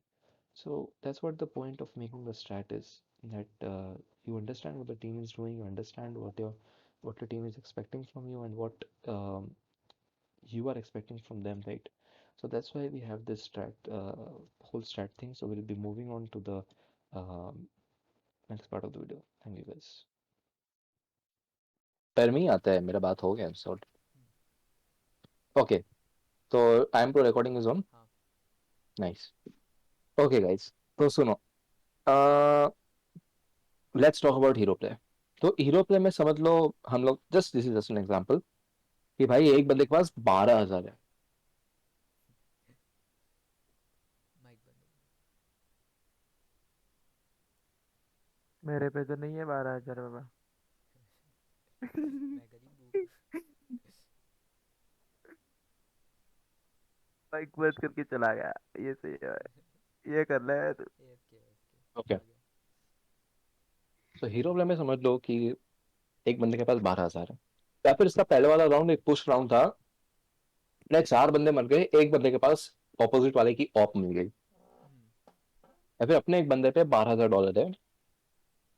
So that's what the point of making the strat is, that you understand what the team is doing, you understand what your team is expecting from you, and what you are expecting from them, right? So that's why we have this strat, whole strat thing. So we'll be moving on to the um, next part of the video. Thank you, guys. पैर में ही आता है मेरा बात हो गया sort okay तो I am pro recording is on हाँ नाइस ओके गाइस तो सुनो let's talk about hero play तो हीरो प्ले में समझ लो हम लोग just this is just an example कि भाई एक बंदे के पास 12,000 है माइक बंद हो मेरे पे तो नहीं है 12,000 बाबा। मैं गरीब हूँ बाइक बंद करके चला गया। ये सही है भाई। ये कर ले तू। AFK ओके आ गया तो हीरो प्ले में समझ लो कि एक बंदे के पास 12,000 है या फिर इसका पहले वाला राउंड एक पुश राउंड था लाइक 4 बंदे मर गए एक बंदे के पास ऑपोजिट वाले की ऑप मिल गई हम्म या फिर अपने एक बंदे पे $12,000 है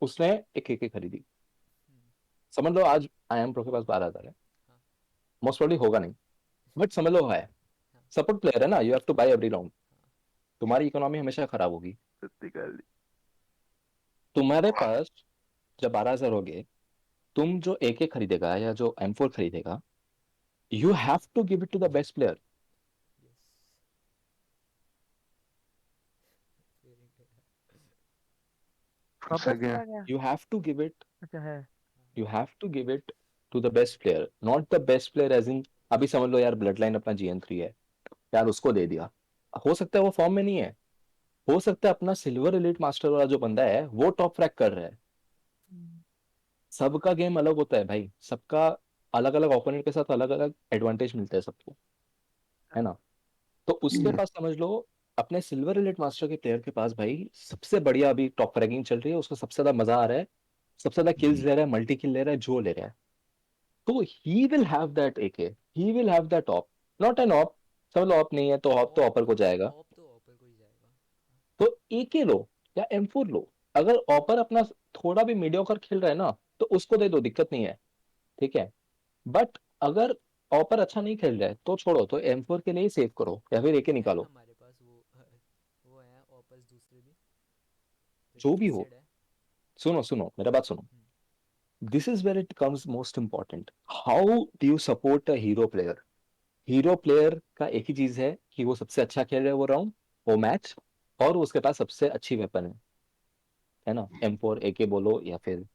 उसने एक एक खरीदी हम्म समझ लो आज आई एम प्रो के पास 12,000 है हाँ मोस्ट प्रॉब्ली होगा नहीं बट समझ लो है हाँ सपोर्ट प्लेयर है ना you have to buy every round हाँ तुम्हारी इकोनॉमी हमेशा खराब होगी सत्ती कर ली। तुम्हारे पास जब 12,000 हो गए तुम जो AK खरीदेगा या जो M4 खरीदेगा you have to give it to the best player yes वापस Again, चला गया। you have to give it अच्छा है। you have to give it to the best player not the best player as in अभी समझ लो यार blood line अपना GN3 है यार उसको दे दिया हो सकता है वो फॉर्म में नहीं है हो सकता है अपना सिल्वर एलिट मास्टर वाला जो बंदा है वो टॉप फ्रैग कर रहा है सबका गेम अलग होता है भाई सबका अलग अलग ओपोनेंट के साथ अलग अलग एडवांटेज मिलता है सबको है ना तो उसके पास समझ लो अपने सिल्वर एलिट मास्टर के प्लेयर के पास भाई सबसे बढ़िया अभी टॉप फ्रैगिंग चल रही है उसको सबसे ज्यादा मजा आ रहा है सबसे ज्यादा किल्स ले रहा है मल्टी किल ले रहा है जो ले रहा है तो he will have that AK he will have that op not an op समझ लो ऑप नहीं है तो ऑप तो ऑप ऑपर को जाएगा ऑप तो ऑपर को ही जाएगा तो AK लो या M4 लो। अगर ऑपर अपना थोड़ा भी मीडियोकर खेल रहा है ना, तो उसको दे दो, दिक्कत नहीं है, ठीक है। बट अगर ऑपर अच्छा नहीं खेल रहा है तो छोड़ो, तो M4 के लिए ही सेव करो या फिर एके है निकालो। हमारे पास वो है ऑपस दूसरे भी, जो कि जो भी हो, ट्विस्टेड है। सुनो सुनो मेरा बात सुनो। Hmm, this is where it comes most important, how do you support a hero player. Hero player का एक ही चीज है कि वो सबसे अच्छा खेल रहा है वो राउंड, वो मैच, और उसके पास सबसे अच्छी वेपन है ना। M4 एके बोलो या फिर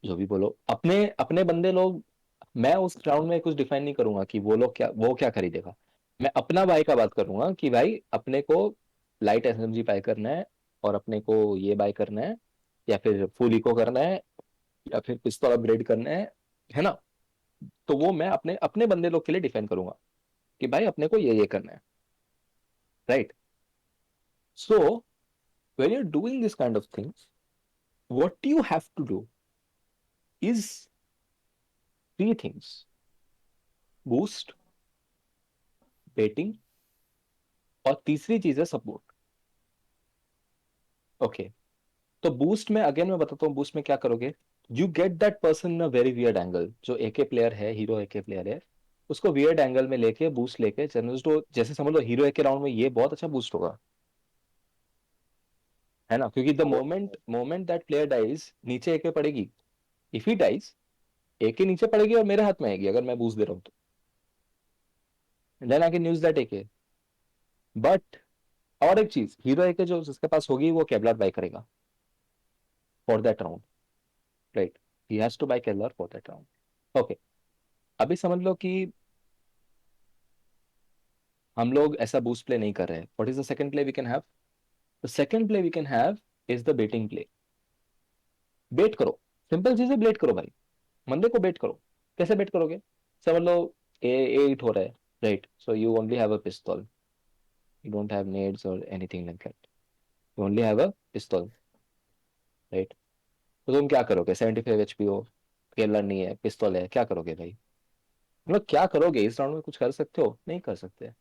जो भी बोलो, अपने अपने बंदे लोग। मैं उस राउंड में कुछ डिफाइन नहीं करूंगा कि वो क्या खरीदेगा। मैं अपना बाई का बात करूंगा कि भाई अपने को लाइट एसएमजी बाय करना है, और अपने को ये बाय करना है, या फिर फुल इको करना है, या फिर पिस्तौल अपग्रेड करना है ना। तो वो मैं अपने अपने बंदे लोग के लिए डिफाइन करूंगा कि भाई अपने को ये करना है, right. So when you're doing this kind of things, what you have to do is three things: boost, baiting, और तीसरी चीज है सपोर्ट। ओके, तो बूस्ट में अगेन मैं बताता हूँ, बूस्ट में क्या करोगे। You get that person in a very weird angle, जो एके प्लेयर है, हीरो एके प्लेयर है, उसको वियर्ड एंगल में लेके बूस्ट लेके जनरल, जैसे समझ लो हीरो एके राउंड में ये बहुत अच्छा बूस्ट होगा, है ना। क्योंकि the moment moment that player dies, नीचे एके पड़ेगी। इफ ही डाइज, एके नीचे पड़ेगी और मेरे हाथ में आएगी अगर मैं बूस्ट दे रहा हूँ तो। Then I can use that AK. But और एक चीज, हीरो एके जो जिसके पास होगी वो केवलर बाय करेगा for that round, right. He has to buy Kevlar for that round. Okay, अभी समझ लो कि हम लोग ऐसा बूस्ट प्ले नहीं कर रहे हैं। What is the second play we can have? The second play we can have is the baiting play. Bait करो, सिंपल चीज है, बेट करो भाई। बंदे को बेट करो। कैसे बेट करोगे? समझ लो ए एट हो रहा है, right, so you only have a पिस्तौल, यू डोंट हैव नेड्स और anything like that, you only have a पिस्तौल, राइट। तो तुम क्या करोगे? 75 HP हो, केलर नहीं है, पिस्तौल है, क्या करोगे भाई? मतलब क्या करोगे इस राउंड में? कुछ कर सकते हो? नहीं कर सकते।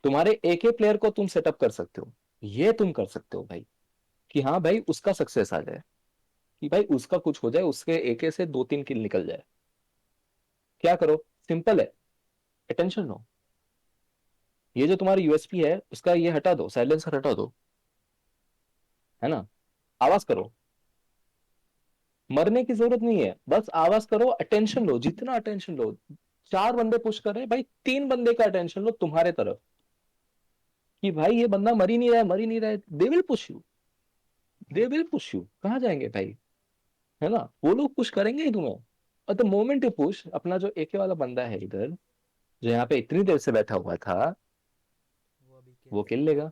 तुम्हारे एक ही प्लेयर को तुम सेटअप कर सकते हो, ये तुम कर सकते हो भाई, कि हाँ भाई उसका सक्सेस आ जाए, कि भाई उसका कुछ हो जाए, उसके एके से 2-3 किल निकल जाए। क्या करो? सिंपल है, अटेंशन लो। ये जो तुम्हारी यूएसपी है उसका ये हटा दो, साइलेंसर हटा दो, है ना। आवाज करो, मरने की जरूरत नहीं है, बस आवाज करो, अटेंशन लो, जितना अटेंशन लो। 4 बंदे पुश कर रहे हैं भाई, 3 बंदे का अटेंशन लो तुम्हारे तरफ, कि भाई ये बंदा मर ही नहीं रहा है, मर ही नहीं रहा है। They will push you, they will push you, कहाँ जाएंगे भाई, है ना। वो लोग पुश करेंगे ही तुम्हें। और द मोमेंट यू पुश, अपना जो एके वाला बंदा है इधर, जो यहाँ पे इतनी देर से बैठा हुआ था, वो अभी किल वो ले किल लेगा। लेगा।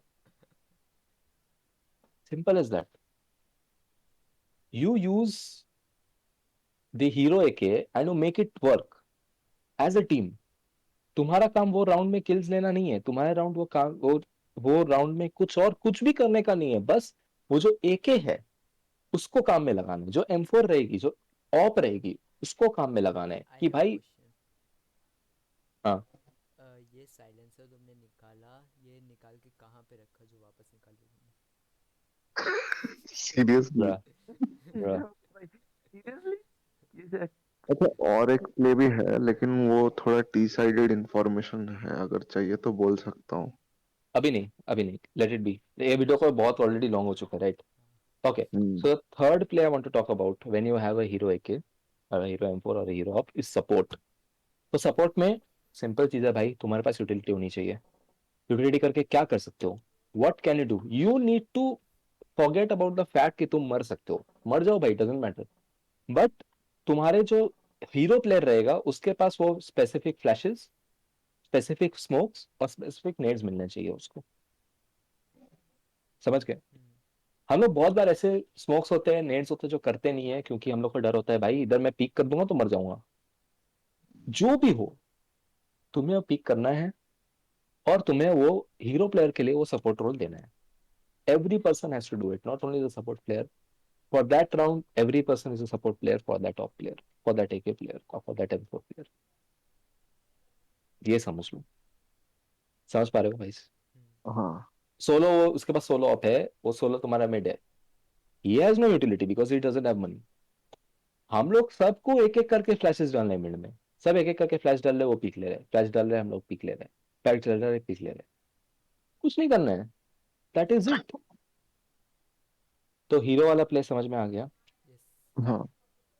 Simple as that. You use the hero AK and you make it work as a team. तुम्हारा काम वो राउंड में किल्स लेना नहीं है, तुम्हारा राउंड वो काम वो राउंड में कुछ और कुछ भी करने का नहीं है, बस वो जो एके है उसको काम में लगाना है, जो M4 रहेगी, जो ऑप रहेगी, उसको काम में लगाना है आई कि हैव अ भाई। क्वेश्चन। हाँ, ये साइलेंसर तुमने निकाला, ये निकाल के कहाँ पे रखा जो वापस निकाले तुमने? सीरियसली। ब्रा, ब्रा। भाई सीरियसली, ये जो अच्छा, और एक प्ले भी है लेकिन वो थोड़ा टी साइडेड इंफॉर्मेशन है, अगर चाहिए तो बोल सकता हूँ। अभी नहीं, अभी नहीं, लेट इट बी। ये वीडियो को बहुत ऑलरेडी लॉन्ग हो चुका है, right. Okay, hmm. So third play I want to talk about when you have a hero AK, और हीरो M4 और हीरो ऑप इज सपोर्ट। तो सपोर्ट में सिंपल चीज है भाई, तुम्हारे पास यूटिलिटी होनी चाहिए। यूटिलिटी करके क्या कर सकते हो? What can you do? You need to forget about the fact कि तुम मर सकते हो, मर जाओ भाई, डजेंट मैटर। बट तुम्हारे जो हीरो प्लेयर रहेगा उसके पास वो स्पेसिफिक फ्लैशेस, स्पेसिफिक स्मोक्स और स्पेसिफिक नेड्स मिलने चाहिए उसको। समझ गए? हम्म, हम लोग बहुत बार ऐसे स्मोक्स होते हैं, नेड्स होते हैं जो करते नहीं है, क्योंकि हम लोग को डर होता है भाई इधर मैं पीक कर दूंगा तो मर जाऊंगा। जो भी हो, तुम्हें पीक करना है, और तुम्हें वो हीरो प्लेयर के लिए वो सपोर्ट रोल देना है। Every person has to do it, not only the support player. For that round every person is a support player for that off player, for that AK player, for that M4 player. ये समझ लो। समझ पा रहे हो भाई? हम्म। हाँ। Solo, उसके पास solo op है, वो सोलो तुम्हारा मिड है, he has no utility because he doesn't have money. हम लोग सबको एक एक करके फ्लैशेस डालने हैं मिड में, सब एक एक करके फ्लैश डाल रहे हैं, वो पीक ले रहे हैं, फ्लैश डाल रहे हैं, हम लोग पीक ले रहे हैं, फ्लैश डाल रहे हैं, पीक ले रहे हैं, कुछ नहीं करना है, दैट इज इट। तो हीरो वाला प्ले समझ में आ गया। यस। हाँ।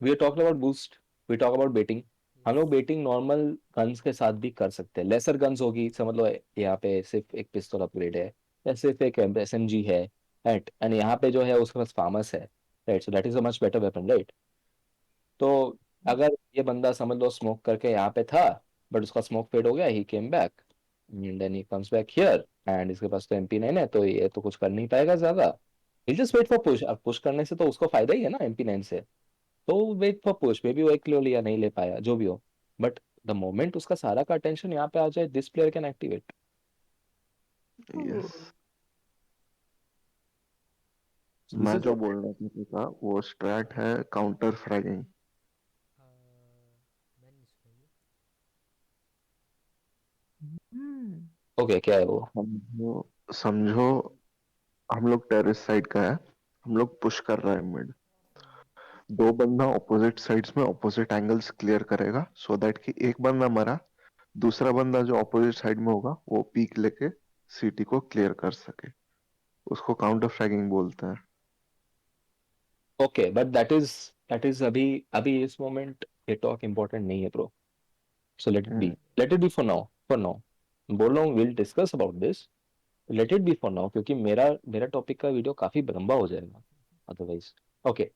We are talking about boost, we talk about betting. हम यस। लोग बेटिंग नॉर्मल गन्स के साथ भी कर सकते हैं, लेसर गन्स होगी, समझ लो यहाँ पे सिर्फ एक पिस्तौल अपग्रेड है, या सिर्फ एक एसएमजी है, राइट, एंड यहाँ पे जो है उसके पास फार्मस है, right, so that is a much better weapon, right. तो अगर ये बंदा समझ लो स्मोक करके यहाँ पे था, बट उसका स्मोक फेड हो गया, he came back, then he comes back here, and इसके पास तो MP9 है, तो ये तो कुछ कर नहीं पाएगा ज्यादा, ही जस्ट वेट फॉर पुश। अब पुश करने से तो उसको फायदा ही है ना MP9 से, तो wait for push, maybe वो एक किलो लिया नहीं ले पाया, जो भी हो, बट द मोमेंट उसका सारा का अटेंशन यहाँ पे आ जाए, this player can activate. Yes. This मैं इज जो बोलना चाहता था वो स्ट्रैट है काउंटर फ्रैगिंग। मैंने नहीं सुना ये। ओके, क्या है वो? समझो, समझो हम लोग टेरेस साइड का है, हम लोग पुश कर रहे हैं मिड, दो बंदा ऑपोजिट साइड्स में ऑपोजिट एंगल्स क्लियर करेगा सो दैट कि एक बंदा मरा, दूसरा बंदा जो ऑपोजिट साइड में होगा वो पीक लेके सिटी को क्लियर कर सके, उसको काउंटर फ्रैगिंग बोलते हैं। ओके, बट दैट इज अभी, अभी इस मोमेंट ये टॉक इम्पोर्टेंट नहीं है bro, so let it B, hmm. Late it B for now, for now बोल रहा हूँ, will discuss about this, late it B for now, क्योंकि मेरा मेरा टॉपिक का वीडियो काफी लंबा हो जाएगा अदरवाइज। ओके,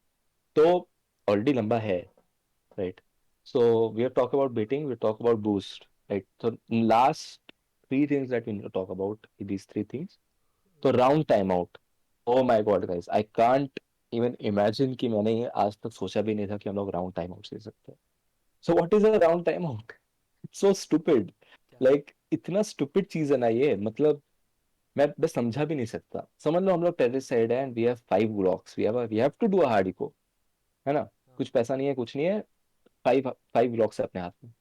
तो ऑलरेडी लंबा है, right, so we are talk about baiting, we talk about boost, right, तो last three things that we need to talk about, these three things। तो round time out, oh my god guys, I can't even imagine कि मैंने ये आज तक सोचा भी नहीं था कि हम लोग राउंड टाइम आउट ले सकते हैं। सो what is a round time out? So stupid, क्या? लाइक इतना स्टूपिड चीज है ना ये, मतलब मैं समझा भी नहीं सकता। समझ लो हम लोग टेरेस साइड है and we have 5 blocks, we have to do a hard eco, है ना, हाँ। कुछ पैसा नहीं है, कुछ नहीं है, 5 ब्लॉक्स है अपने हाथ में।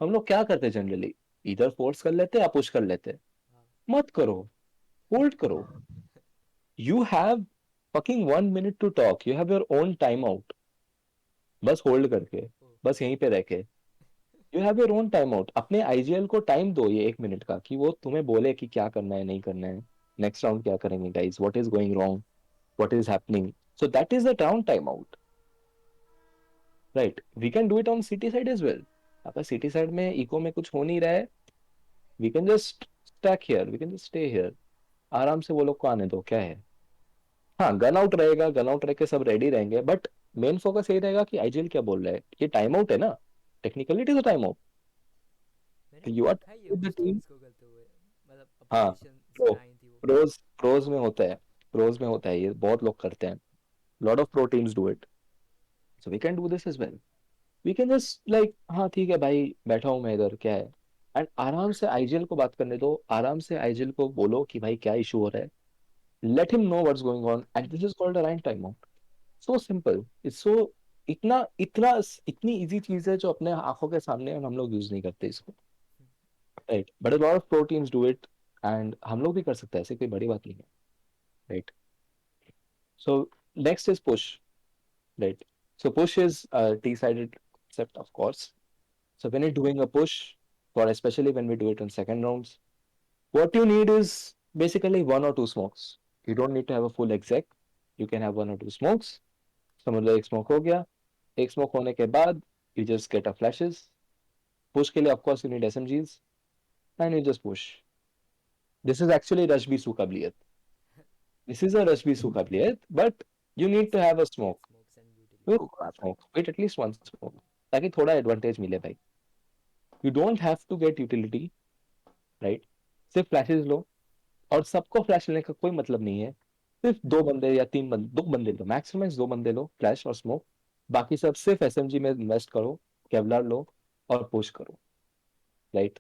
हम लोग क्या करते हैं जनरली, इधर फोर्स कर लेते हैं या पुश कर लेते हैं, हाँ। मत करो, होल्ड करो, you have fucking 1 minute to talk, you have your own time out, बस होल्ड करके, ओ। बस यहीं पे रह के, you have your own time out, अपने आईजीएल को टाइम दो ये 1 मिनट का, कि वो तुम्हें बोले कि क्या करना है नहीं करना है, नेक्स्ट राउंड क्या करेंगे guys, what is going wrong, what is happening, so that is the round time out, right. We can do it on city side as well, अगर सिटी साइड में इको में कुछ हो नहीं रहा है, we can just stack here, we can just stay here, आराम से वो लोग को आने दो, क्या है। हाँ, गन आउट रहेगा, गन आउट रह के सब रेडी रहेंगे, बट मेन फोकस यही रहेगा कि आईजीएल क्या बोल रहा है, ये टाइम आउट है ना, technically it is a time out, मैंने यू आर देखा है ये विद द उस टीम। चीज़ को करते हुए, मतलब हाँ, अपोजिशन प्रो, से आई थी वो। प्रोज में होता है, प्रोज में होता है, ये बहुत लोग करते हैं, lot of pro teams do it, so we can do this as well, we can just like, हाँ ठीक है भाई, बैठा हूँ मैं इधर, क्या है, एंड आराम से आईजीएल को बात करने दो, आराम से आईजीएल को बोलो कि भाई क्या इशू हो रहा है, let him know what's going on, and this is called a right time out, so simple, it's so, इतना इतना इतनी इजी चीज है जो अपने आंखों के सामने है और हम लोग यूज नहीं करते इसको, right, but a lot of pro teams do it, and हम लोग भी कर सकते हैं, ऐसे कोई बड़ी बात नहीं है, right. So next is push, right? So push is a T-sided concept, of course. So when you're doing a push, or especially when we do it in second rounds, what you need is basically 1 or 2 smokes. You don't need to have a full exec. You can have 1 or 2 smokes. समझ लो एक smoke हो गया, एक smoke होने के बाद you just get a flashes. Push के लिए of course you need SMGs and you just push. This is actually Rashbi Sukabliyat. This is a Rashbi Sukabliyat, but you need to have a smoke. Smokes and utility. Smoke, wait at least 1 smoke, ताकि थोड़ा advantage मिले भाई, you don't have to get utility, right, सिर्फ flashes लो, और सबको flash लेने का कोई मतलब नहीं है, सिर्फ 2 बंदे या 3 बंदे, 2 बंदे लो, मैक्सिमम 2 बंदे लो, फ्लैश और स्मोक, बाकी सब सिर्फ एसएमजी में इन्वेस्ट करो, केवलार लो और पुश करो, right,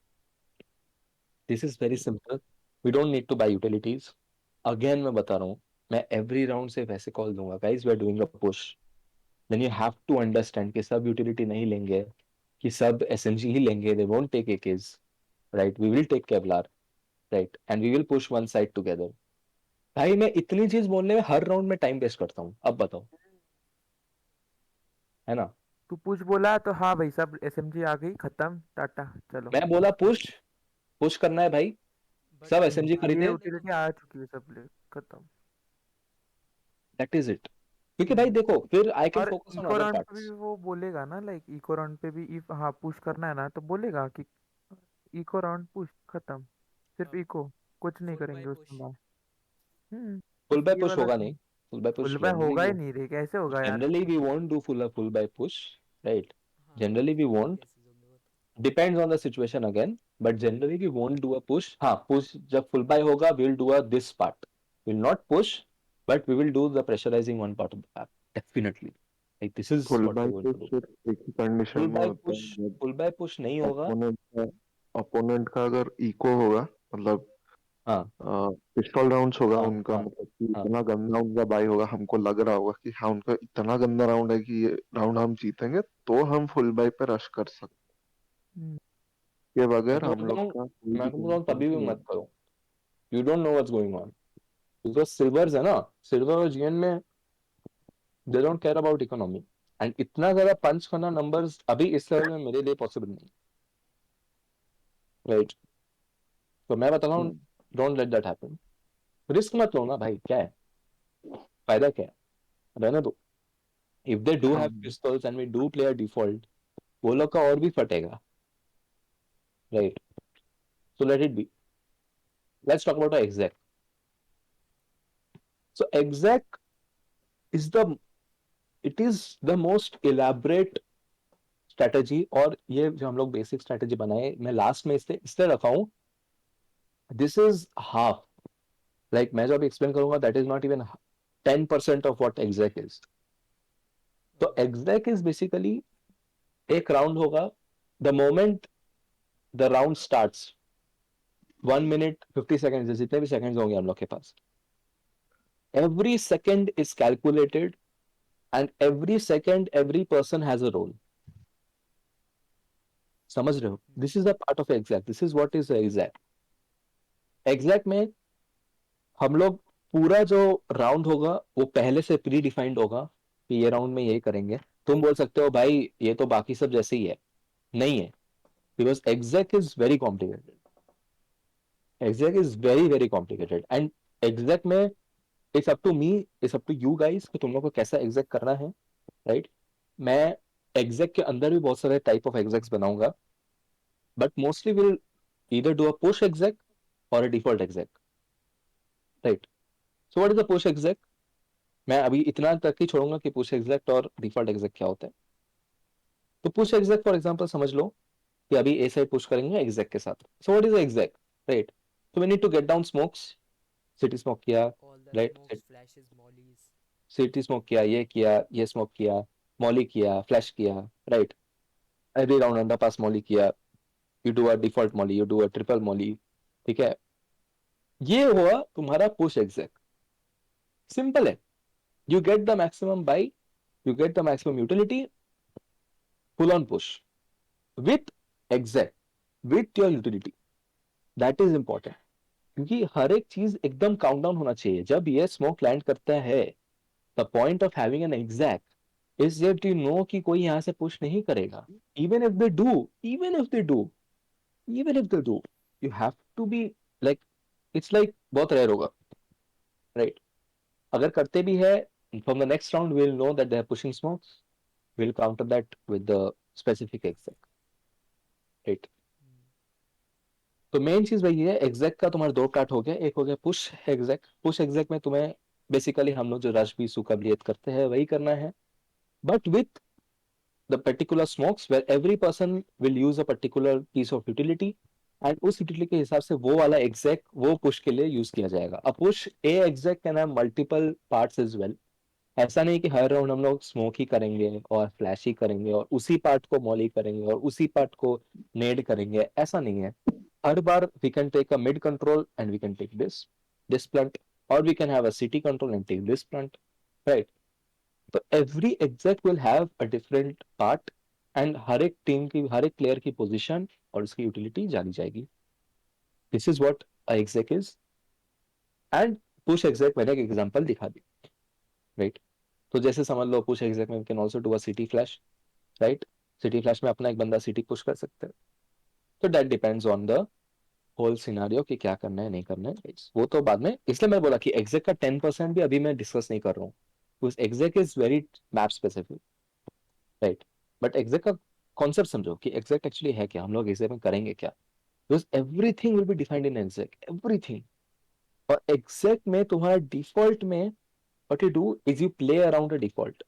this is very simple, we don't need to buy utilities, again मैं बता रहा हूँ, मैं एवरी राउंड सिर्फ ऐसे कॉल दूंगा, guys we are doing a push, then you have to understand कि सब यूटिलिटी नहीं लेंगे, कि सब एसएमजी ही लेंगे, they won't take AKs, right, we will take kevlar, right, and we will push one side together, भाई मैं इतनी चीज बोलने में हर राउंड में टाइम वेस्ट करता हूँ, अब बताओ, है ना? तू पुश बोला तो हाँ भाई, सब एसएमजी आ गई, खत्म, टाटा, चलो। मैं बोला पुश, पुश करना है भाई, बट सब वो एसएमजी निकाला ये खरीदे, तूने यूटिलिटी कहाँ आ से? चुकी है सब ले, खत्म। That is it. क्योंकि भाई देखो फिर आई कैन और focus on eco other round पे भी पार्ट्स। वो बोलेगा ना, लाइक इको राउंड पे भी इफ हाँ पुश करना है ना तो बोलेगा कि इको राउंड पुश, खत्म। सिर्फ अब इको, कुछ नहीं फुल बाय करेंगे पुश। उसमें बात। फुल बस बाय ये पुश वाला होगा सीन। नहीं, full buy push full buy generally होगा ही वो, नहीं रे, कैसे होगा यार? generally we won't do full by push, right? हाँ Generally we fusion won't, cases होंगे वो तो। depends on the situation again, but generally we won't do a push. हाँ push जब full buy होगा we'll do a this part, we'll not push, but we will do the pressurizing one part of the map definitely, like this is full what buy we're going तो to do. सिर्फ एक ही condition full में by होता push, है जब full by push नहीं होगा। अपोनेंट का अपोनेंट का अगर इको होगा, मतलब हाँ पिस्टल राउंड्स होगा हाँ उनका, हाँ मतलब कि हाँ इतना गंदा उनका बाई होगा, हमको लग रहा होगा कि हाँ उनका इतना गंदा राउंड है कि ये राउंड हम जीतेंगे, तो हम फुल बाई पे रश कर सकते हम्म, हैं। के मैं बगैर तो हम बोलता लोग हूँ, का कोई भी मैं तो बोलता हूँ कंडीशन तभी भी नहीं मत करो, you don't know what's going on, because silvers है ना, सिल्वर और जीएन में they don't care about economy, and इतना ज्यादा पंच करना नंबर्स अभी इस लेवल में मेरे लिए पॉसिबल नहीं, राइट? तो मैं बता रहा हूँ, hmm, don't let that happen, risk मत लो ना भाई, क्या है फायदा, क्या है, रहने दो। इफ दे डू हैव हम pistols and we do play a default, वो लोग का और भी फटेगा, right? So let it be, let's talk about exact. So exact is the, it is the most elaborate strategy, और ये जो हम लोग बेसिक स्ट्रेटेजी बनाए मैं लास्ट में इसलिए इसलिए रखा हूँ, दिस इज हाफ, लाइक मैं जो अभी एक्सप्लेन करूंगा that is not even 10% of what exec is. तो ओके। एग्जैक इज बेसिकली एक राउंड होगा, the moment the round starts, 1 minute 50 second, जितने भी सेकंड्स होंगे हम लोग के पास, every second is calculated, and every second every person has a role, समझ रहे हो? This is the part of exact, this is what is exact. Exact में हम लोग पूरा जो राउंड होगा वो पहले से प्री डिफाइंड होगा कि ये राउंड में ये करेंगे। तुम बोल सकते हो भाई ये तो बाकी सब जैसे ही है, नहीं है, because exact is very complicated, exact is very very complicated, and exact में it's up to me, it's up to you guys कि तुम लोग को कैसा एग्जैक्ट करना है, राइट? मैं एग्जैक्ट के अंदर भी बहुत सारे टाइप ऑफ एग्जैक्ट्स बनाऊंगा, but mostly will either do a push exec or a default exec, right? So what is the push exec? मैं अभी इतना तक ही छोड़ूंगा कि पुश एग्जैक्ट और डिफॉल्ट एग्जैक्ट क्या होता है। तो पुश एग्जैक्ट फॉर एग्जांपल समझ लो कि अभी ए साइड पुश करेंगे एग्जैक्ट के साथ, so what is exact, right? तो we need to get down smokes, city smoke किया, all the right? Smokes flashes mollies. City smoke किया, ये स्मोक किया, मॉली किया, फ्लैश किया, right? Every round under pass molly किया, you do a default molly, you do a triple molly, ठीक है? ये हुआ तुम्हारा पुश एग्जैक्ट, सिंपल है, you get the maximum buy, you get the maximum utility, pull on push with exec, with your utility, that is important, क्योंकि हर एक चीज एकदम काउंटडाउन होना चाहिए जब ये स्मोक लैंड करता है। The point of having an exact is that you know कि कोई यहाँ से पुश नहीं करेगा, even if they do, even if they do, even if they do, you have to be like, it's like बहुत rare होगा, right? अगर करते भी है, from the next round we'll know that they are pushing smokes, we'll counter that with the specific exec, right? तो main चीज वही है, एग्जैक का तुम्हारे दो पार्ट हो गया, एक हो गया पुश एग्जैक, पुश एग्जैक में तुम्हें बेसिकली हम लोग जो रश भी सुकाबिलियत करते हैं वही करना है, but with the particular smokes where every person will use a particular piece of utility, and उस यूटिलिटी के हिसाब से वो वाला एग्जैक वो पुश के लिए यूज किया जाएगा। A push a exec can have multiple parts as well, ऐसा नहीं कि हर राउंड हम लोग स्मोक ही करेंगे और फ्लैश ही करेंगे और उसी पार्ट को मॉली करेंगे और उसी पार्ट को नेड करेंगे, ऐसा नहीं है। हर बार we can take a mid control and we can take this plant, और we can have a city control and take this plant, right? तो every exact will have a different part, and हर एक team की, हर एक player की position और उसकी utility जानी जाएगी। This is what exact is, and push exec मैंने एक एग्जांपल दिखा दी, राइट। तो जैसे समझ लो पुश एग्जैक में can also do a city flash, right. City flash में अपना एक बंदा सिटी पुश कर सकता है। तो that depends on the whole scenario कि क्या करना है नहीं करना है, वो तो बाद में, इसलिए मैं बोला कि एग्जैक का 10% भी अभी मैं डिस्कस नहीं कर रहा हूँ, exec is very map specific, right. But exec का कॉन्सेप्ट समझो कि एग्जैक एक्चुअली है क्या, हम लोग एग्जैक में करेंगे क्या, because everything will be defined in exec, everything. और एग्जैक में तुम्हारा डिफॉल्ट में what you do is you play around a default.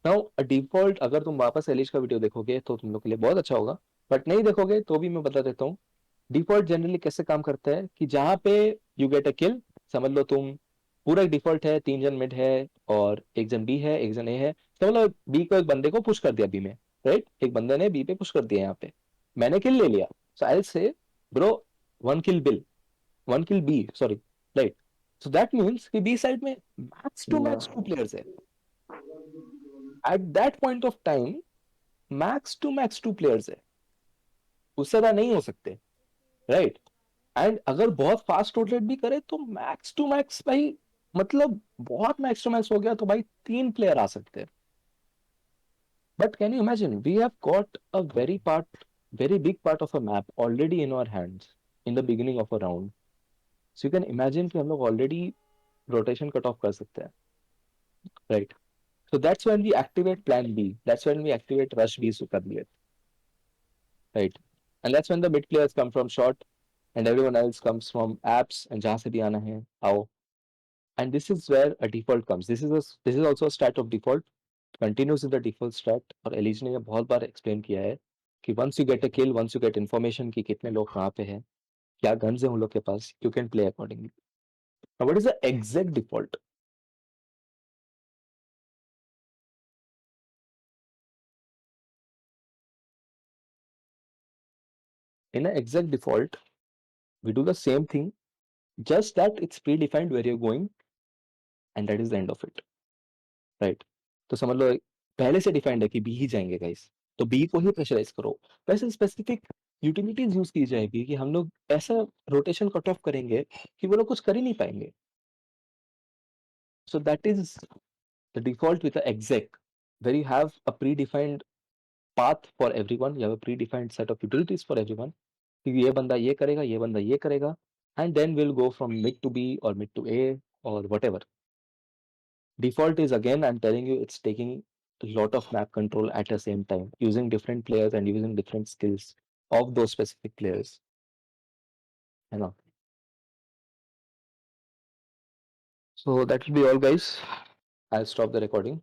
Now a default अगर तुम वापस एलिश का वीडियो देखोगे तो तुम लोग के लिए बहुत अच्छा होगा, बट नहीं देखोगे तो भी मैं बता देता हूँ। डिफॉल्ट जनरली कैसे काम करता है कि जहां पे यू गेट अ किल, समझ लो तुम पूरा डिफॉल्ट है, 3 जन मिड है और 1 जन बी है, 1 जन ए है, समझ लो बी को एक बंदे को पुश कर दिया बी में, राइट। एक बंदे ने बी पे पुश कर दिया, यहाँ पे मैंने किल ले लिया, so I say bro 1 kill bill, 1 kill B, sorry, right. So that means कि बी साइड में मैक्स टू प्लेयर्स है at that point of time, max two players है, उससे ज्यादा नहीं हो सकते, राइट। एंड अगर बहुत फास्ट रोटेट भी करे तो मैक्स टू मैक्स भाई, मतलब बहुत मैक्स टू मैक्स हो गया तो भाई 3 प्लेयर आ सकते हैं। But can you imagine we have got a very big part of a map already in our hands in the beginning of a round. So you can imagine कि हम लोग ऑलरेडी रोटेशन कट ऑफ कर सकते हैं, right. So that's when we activate plan B. That's when we activate rush B super B, right? And that's when the mid players come from short and everyone else comes from apps and जहाँ से भी आना है आओ। And this is where a default comes. This is also a stat of default. Continues in the default stat और एलिज ने ये बहुत बार एक्सप्लेन किया है कि once you get a kill, once you get information कि कितने लोग कहाँ पे हैं, क्या guns हैं उन लोग के पास, you can play accordingly. Now what is the exact default? In an exact default, we do the same thing, just that it's predefined where you're going and that is the end of it, right? तो समझ लो पहले से defined है कि B ही जाएंगे guys, तो B को ही pressurise करो। वैसे स्पेसिफिक यूटिलिटीज यूज की जाएगी कि हम लोग ऐसा रोटेशन कट ऑफ करेंगे कि वो लोग कुछ कर ही नहीं पाएंगे। सो that is the default with exec where you have a predefined path for everyone, you have a predefined set of utilities for everyone कि ये बंदा ये करेगा, ये बंदा ये करेगा, and then we'll go from mid to B or mid to A or whatever. Default is, again I'm telling you, it's taking a lot of map control at the same time using different players and using different skills of those specific players, you know. So that will be all guys, I'll stop the recording.